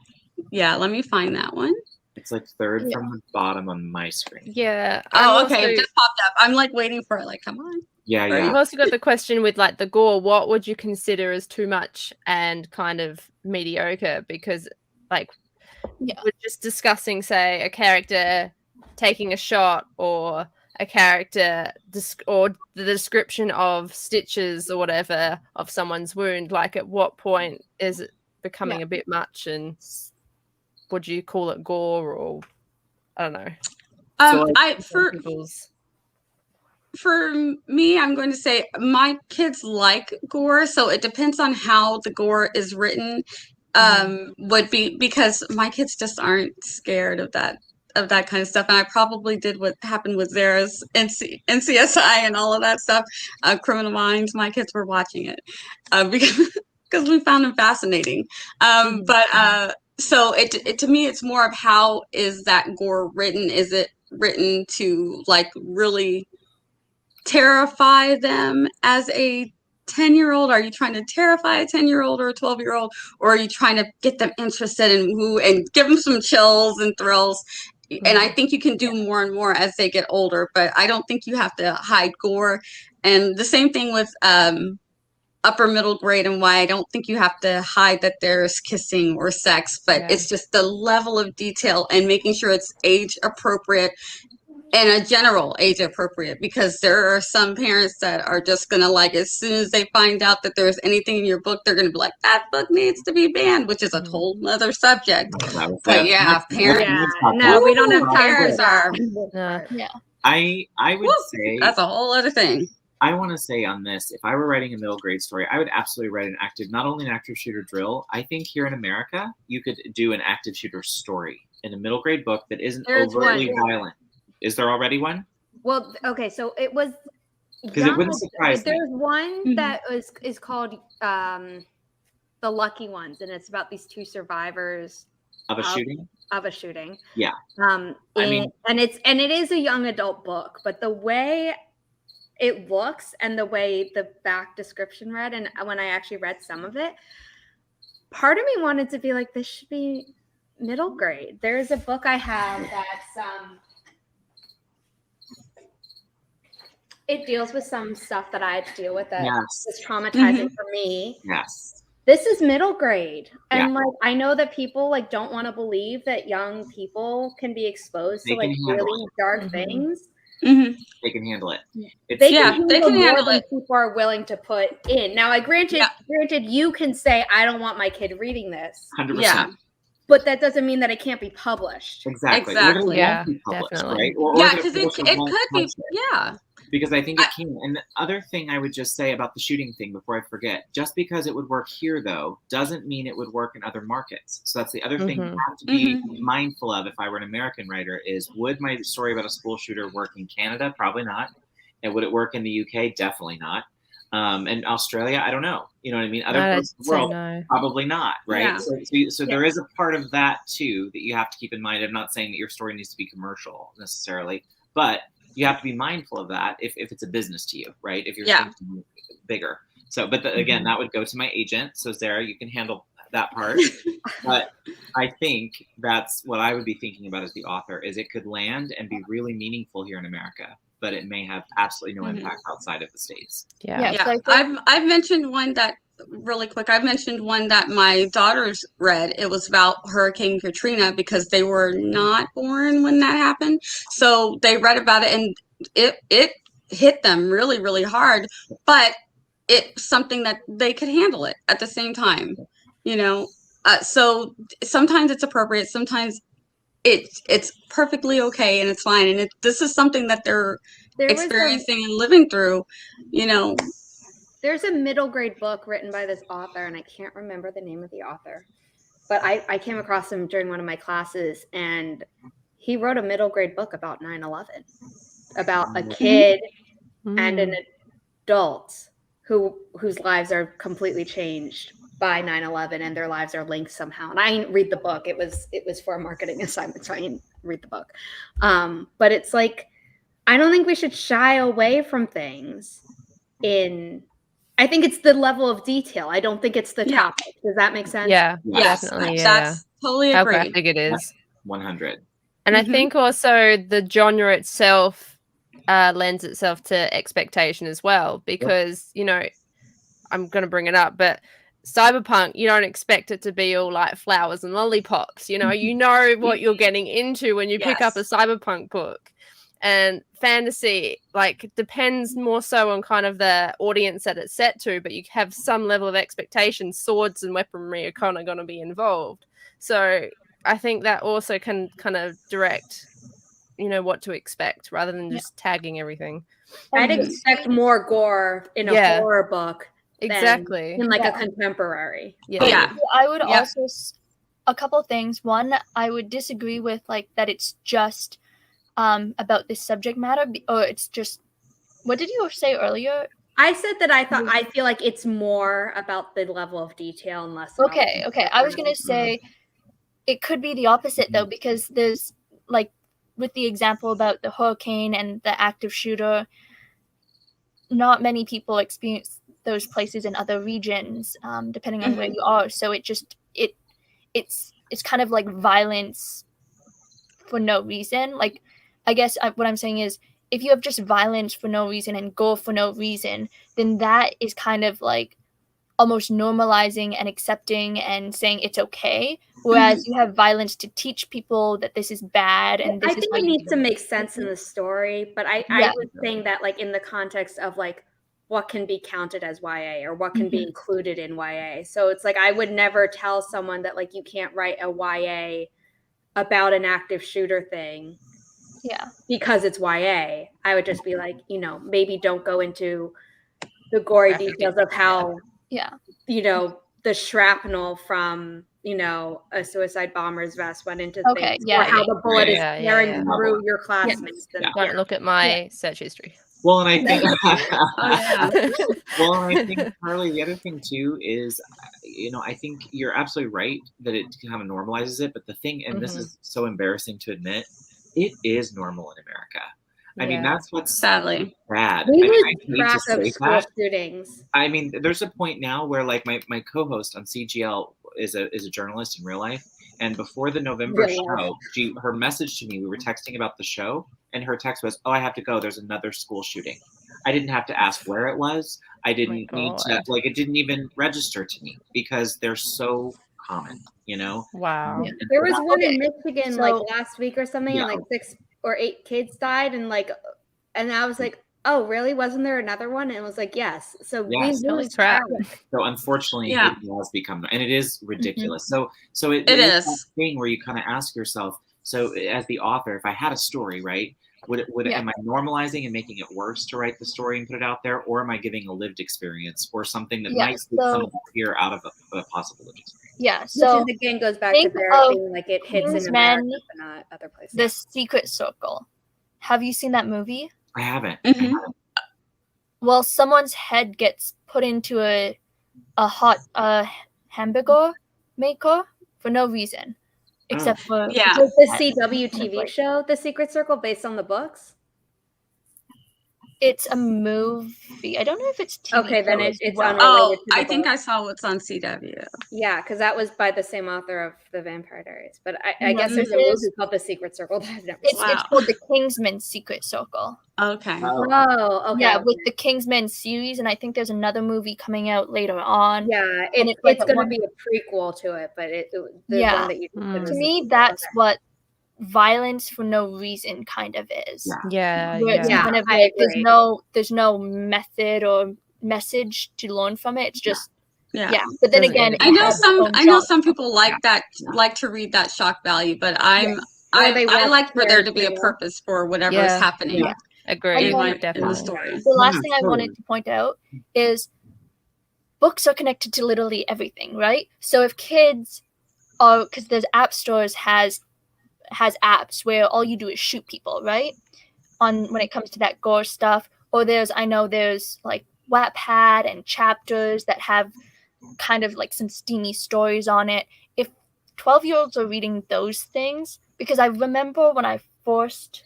Yeah, let me find that one. It's like third from the bottom on my screen. Yeah. Okay. It just popped up. I'm like waiting for it. Like, come on. Yeah. You've also got the question with like the gore. What would you consider as too much and kind of mediocre? Because like we're just discussing, say, a character taking a shot or a character or the description of stitches or whatever of someone's wound. Like, at what point is it becoming a bit much, and would you call it gore, or I don't know? For me, I'm going to say my kids like gore, so it depends on how the gore is written. Would be because my kids just aren't scared of that kind of stuff, and I probably did what happened with Zara's NCSI and all of that stuff. Criminal Minds, my kids were watching it because we found them fascinating. So it to me, it's more of how is that gore written? Is it written to like really terrify them as a 10-year-old? Are you trying to terrify a 10-year-old or a 12-year-old, or are you trying to get them interested and give them some chills and thrills? And I think you can do more and more as they get older, but I don't think you have to hide gore. And the same thing with upper middle grade and why I don't think you have to hide that there's kissing or sex, but it's just the level of detail and making sure it's age appropriate and a general age appropriate, because there are some parents that are just going to, like, as soon as they find out that there's anything in your book, they're going to be like, that book needs to be banned, which is a whole other subject. But parents. No, we don't have parents are. I would say that's a whole other thing. I want to say on this, if I were writing a middle grade story, I would absolutely write not only an active shooter drill. I think here in America, you could do an active shooter story in a middle grade book that isn't overtly violent. Is there already one? Well, okay, so it was because it wouldn't surprise me. There's one that is called The Lucky Ones, and it's about these two survivors of a shooting. Yeah. And it is a young adult book, but the way it looks and the way the back description read, and when I actually read some of it, part of me wanted to be like, this should be middle grade. There's a book I have that's it deals with some stuff that I had to deal with that was traumatizing for me. Yes. This is middle grade. And like, I know that people like don't want to believe that young people can be exposed to like really dark things. They can handle it. They can handle it. People are willing to put in. Now, granted, you can say, I don't want my kid reading this. 100%. Yeah. But that doesn't mean that it can't be published. Exactly. Yeah, published, definitely. Right? Because it could be. Yeah. Because I think it can. And the other thing I would just say about the shooting thing before I forget, just because it would work here, though, doesn't mean it would work in other markets. So that's the other thing you have to be mindful of if I were an American writer is, would my story about a school shooter work in Canada? Probably not. And would it work in the UK? Definitely not. And Australia, I don't know. You know what I mean? Other I'd parts of the say world, no. probably not, right? Yeah. So there is a part of that too that you have to keep in mind. I'm not saying that your story needs to be commercial necessarily, but you have to be mindful of that if it's a business to you, right? If you're thinking bigger. So, but again, that would go to my agent. So Zara, you can handle that part. But I think that's what I would be thinking about as the author, is it could land and be really meaningful here in America, but it may have absolutely no impact outside of the States. Yeah. Yeah. So I think- I've mentioned one that really quick. I've mentioned one that my daughters read. It was about Hurricane Katrina because they were not born when that happened. So they read about it and it hit them really, really hard, but it's something that they could handle it at the same time, you know? So sometimes it's appropriate. Sometimes it's perfectly okay and it's fine. And this is something that they're experiencing and living through, you know. There's a middle grade book written by this author, and I can't remember the name of the author, but I came across him during one of my classes, and he wrote a middle grade book about 9/11, about a kid and an adult whose lives are completely changed by 9/11, and their lives are linked somehow. And I didn't read the book. It was for a marketing assignment, so I didn't read the book. But it's like, I don't think we should shy away from things I think it's the level of detail. I don't think it's the topic. Does that make sense? Yeah. Yes, Definitely. that's totally How agree. graphic it is. 100. And I think also the genre itself lends itself to expectation as well, because, you know, I'm going to bring it up, but cyberpunk, you don't expect it to be all like flowers and lollipops. You know what you're getting into when you pick up a cyberpunk book. And fantasy, like, depends more so on kind of the audience that it's set to, but you have some level of expectation. Swords and weaponry are kind of going to be involved. So I think that also can kind of direct, you know, what to expect rather than just tagging everything. I'd expect more gore in a horror book exactly in like a contemporary. I would also, a couple things. One, I would disagree with like that it's just about this subject matter, or it's just, what did you say earlier? I said that I feel like it's more about the level of detail and less. Okay. I was gonna say it could be the opposite though, because there's like, with the example about the hurricane and the active shooter, not many people experience those places in other regions, depending on where you are. So it's kind of like violence for no reason. Like, I guess what I'm saying is, if you have just violence for no reason and gore for no reason, then that is kind of like almost normalizing and accepting and saying it's okay. Whereas you have violence to teach people that this is bad, and this I think it needs to make sense in the story. But I was saying that like in the context of like what can be counted as YA or what can be included in YA. So it's like I would never tell someone that like you can't write a YA about an active shooter thing. Yeah. Because it's YA. I would just be like, you know, maybe don't go into the gory details of how, you know, the shrapnel from, you know, a suicide bomber's vest went into things, or how the bullet is tearing through your classmates. Don't look at my search history. Well, and I think, Charliee, the other thing too is, you know, I think you're absolutely right that it kind of normalizes it. But the thing, and this is so embarrassing to admit, it is normal in America. I mean, that's what's sadly bad. We lose I hate track to of say school that. shootings. I mean, there's a point now where like my co-host on CGL is a journalist in real life, and before the November show, her message to me, we were texting about the show, and her text was, "Oh, I have to go. There's another school shooting." I didn't have to ask where it was. I didn't need to, like, it didn't even register to me because they're so common, you know? Wow. There was one in Michigan like last week or something, and like 6 or 8 kids died, and I was like, oh, really? Wasn't there another one? And it was like, yes. So we lose track. So unfortunately, it has become, and it is ridiculous. So it is that thing where you kind of ask yourself, so as the author, if I had a story, right? Am I normalizing and making it worse to write the story and put it out there, or am I giving a lived experience or something that might take some of the fear out of a possible lived experience? Yeah, so which again goes back to Barrett being like it hits in America but not other places. The Secret Circle. Have you seen that movie? I haven't. well, someone's head gets put into a hot hamburger maker for no reason, except for Yeah. Was the CW TV show The Secret Circle based on the books? It's a movie. I don't know if it's TV. Okay, then show as it's well. unrelated Oh, to the I think book. I saw what's on CW. Yeah, because that was by the same author of The Vampire Diaries. But I No, guess there's a this is- movie called The Secret Circle that I've never It's seen. it's called the Kingsman Secret Circle. Okay. Oh, Oh, okay. Yeah, with the Kingsman series, and I think there's another movie coming out later on. Yeah, And it's like going to one- be a prequel to it, but the Yeah. one that you said was To the me, sequel. that's Okay. what violence for no reason kind of is. Yeah, Where it's Yeah, kind of I like agree. there's no method or message to learn from it. It's just Yeah. But then Doesn't again, get I it know has its some. own I know genre. some people like that, like to read that shock value. But Or they I want like for there to be a character. purpose for whatever Yeah. is happening Yeah. Agree. And then- in the Definitely. story. The last Yeah, thing I totally. wanted to point out is books are connected to literally everything, right? So if kids are, because there's app stores has apps where all you do is shoot people, right? When it comes to that gore stuff, or I know there's like Wattpad and chapters that have kind of like some steamy stories on it. If 12-year-olds are reading those things, because I remember when I first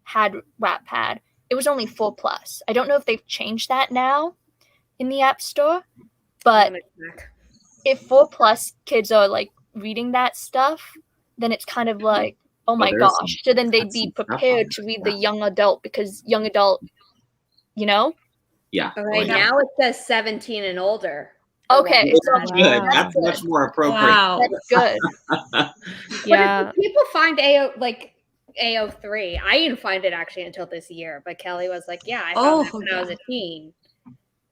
had Wattpad, it was only 4+. I don't know if they've changed that now in the App Store, but if 4+ kids are like reading that stuff, then it's kind of like, oh my there's gosh. So then they'd that's be some stuff on prepared it, to read yeah. the young adult, because young adult, you know? Yeah. Okay, yeah. now it says 17 and older. Okay, so That's good. Wow. That's much more appropriate. Wow. that's good. Yeah. But if people find AO3. I didn't find it actually until this year, but Kelly was like, yeah, I found that when I was a teen.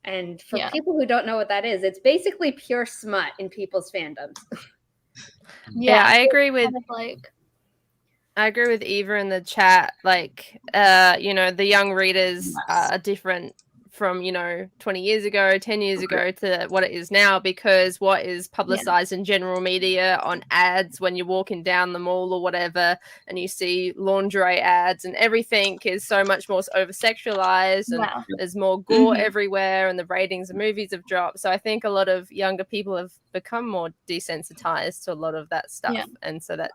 And for Yeah. people who don't know what that is, it's basically pure smut in people's fandoms. Yeah, I so agree it's with kind of like, I agree with Eva in the chat. Like, the young readers are different from 20 years ago, 10 years ago to what it is now, because what is publicized in general media on ads when you're walking down the mall or whatever, and you see lingerie ads and everything is so much more over sexualized, and yeah. there's more gore Mhm. everywhere, and the ratings of movies have dropped. So I think a lot of younger people have become more desensitized to a lot of that stuff. Yeah. And so that,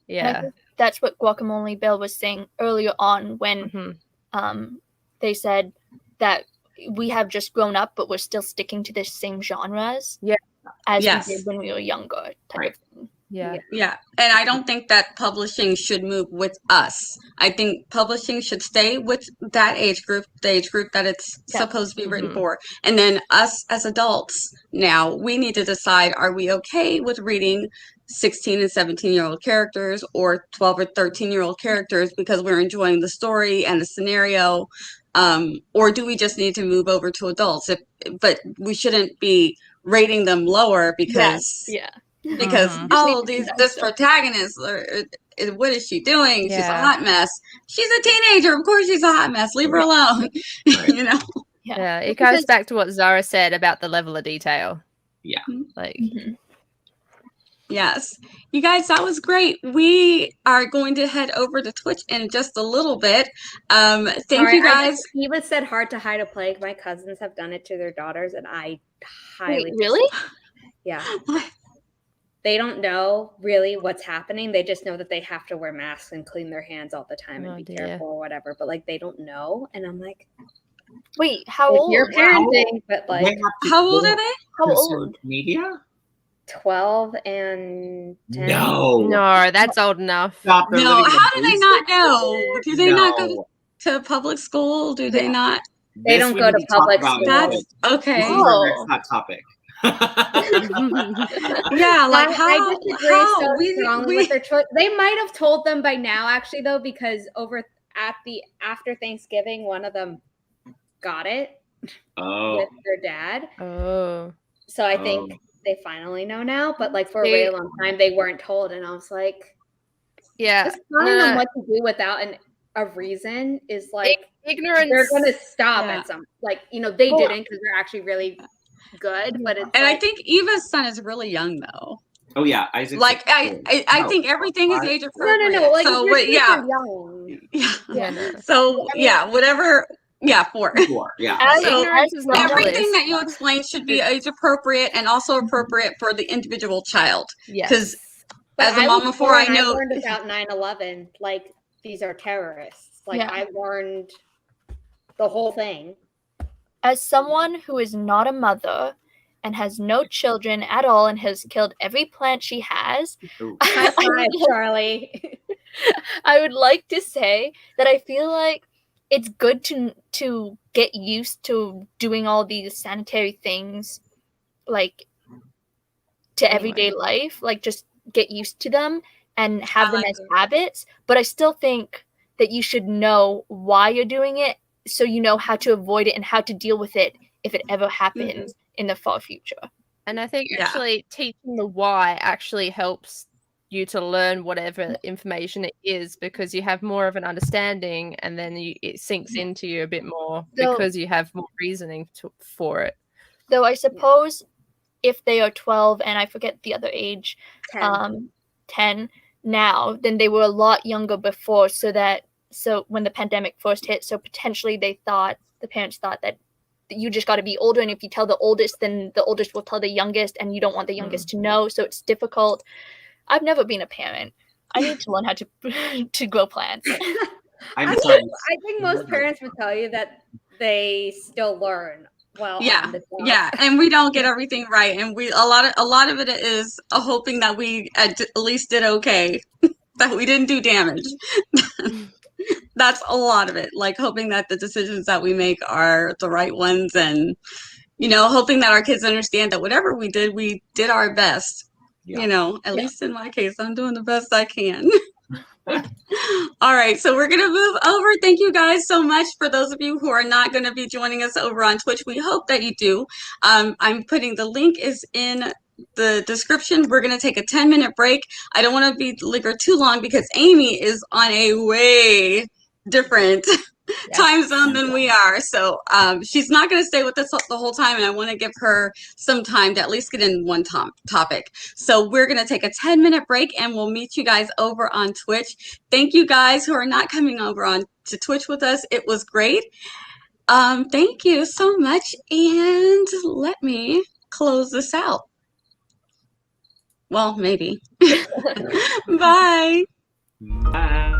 And I yeah. think that's what Guacamole Bill was saying earlier on when Mhm. they said that we have just grown up, but we're still sticking to the same genres as Yes. we did when we were younger. Type of thing. Yeah. Yeah, and I don't think that publishing should move with us. I think publishing should stay with that age group, the age group that it's Yeah. supposed to be written Mhm. for. And then us as adults now, we need to decide, are we okay with reading 16 and 17-year-old characters or 12 or 13-year-old characters because we're enjoying the story and the scenario? Or do we just need to move over to adults? But we shouldn't be rating them lower because Yeah. because Mhm. this protagonist, what is she doing? She's a Yeah. hot mess. She's a teenager, of course she's a hot mess, leave her alone. Right. You know. Yeah, it Because- goes back to what Zara said about the level of detail. Yeah. Like, Mhm. Yes, you guys, that was great. We are going to head over to Twitch in just a little bit. Thank Sorry, you guys. Eva said hard to hide a plague. My cousins have done it to their daughters, and I highly Wait, really? Yeah. They don't know really what's happening. They just know that they have to wear masks and clean their hands all the time and Oh, be dear. careful or whatever. But like they don't know. And I'm like, Wait, how if old? you're parenting, but They like have to How old go are they? How to old? social Media? 12 and 10. No. no, that's old enough. Stop. They're No, living in how do they not know? Do they not go No. to public school? Do they Yeah. not? They This don't we go need to talk public about in school. That's Twitch. okay. This is Oh. our next hot topic. Yeah, like I how? disagree How so we strongly with their choice. They might have told them by now, actually, though, because after Thanksgiving, one of them got it Oh. with their dad. Oh, So I think Oh. they finally know now. But like for a They- really long time, they weren't told, and I was like, yeah. just telling them what to do without a reason is like Ignorance. they're gonna stop Yeah. at some they Well, didn't because they're actually really good, but it's And I like, think Eva's son is really young though. Oh yeah, Isaac's Like I Oh, think everything is what? age no, appropriate. like so if you're but yeah, super young. yeah. Yeah, no. So yeah, whatever Yeah, 4. 4. Yeah. So Ignorance is not everything bliss. that you explain should be age appropriate and also appropriate for the individual child. Because But as a mom before, I know. I learned about 9/11. Like, these are terrorists. Like, Yeah. I learned the whole thing. As someone who is not a mother and has no children at all and has killed every plant she has, Ooh. High five, Charlie. I would like to say that I feel like it's good to get used to doing all these sanitary things, like, to everyday life, like, just get used to them and have them as habits. But I still think that you should know why you're doing it, so you know how to avoid it and how to deal with it if it ever happens in the far future. And I think actually teaching the why actually helps you to learn whatever information it is, because you have more of an understanding, and then it sinks into you a bit more because you have more reasoning for it. Though I suppose if they are 12 and I forget the other age, 10 now, then they were a lot younger before, so when the pandemic first hit, so potentially the parents thought that you just got to be older, and if you tell the oldest, then the oldest will tell the youngest, and you don't want the youngest to know, so it's difficult. I've never been a parent. I need to learn how to grow plants. I think most parents would tell you that they still learn. Well, and we don't get everything right, and a lot of it is hoping that we at least did okay, that we didn't do damage. That's a lot of it, like hoping that the decisions that we make are the right ones, and hoping that our kids understand that whatever we did our best. At least in my case, I'm doing the best I can. All right, so we're gonna move over. Thank you guys so much. For those of you who are not going to be joining us over on Twitch, we hope that you do. I'm putting the link is in the description. We're going to take a 10-minute break. I don't want to linger too long because Amy is on a way different time zone than we are, so she's not going to stay with us the whole time, and I want to give her some time to at least get in one topic. So we're going to take a 10-minute break, and we'll meet you guys over on Twitch. Thank you guys who are not coming over on to Twitch with us. It was great. Thank you so much, and let me close this out. Well, maybe. Bye. Bye.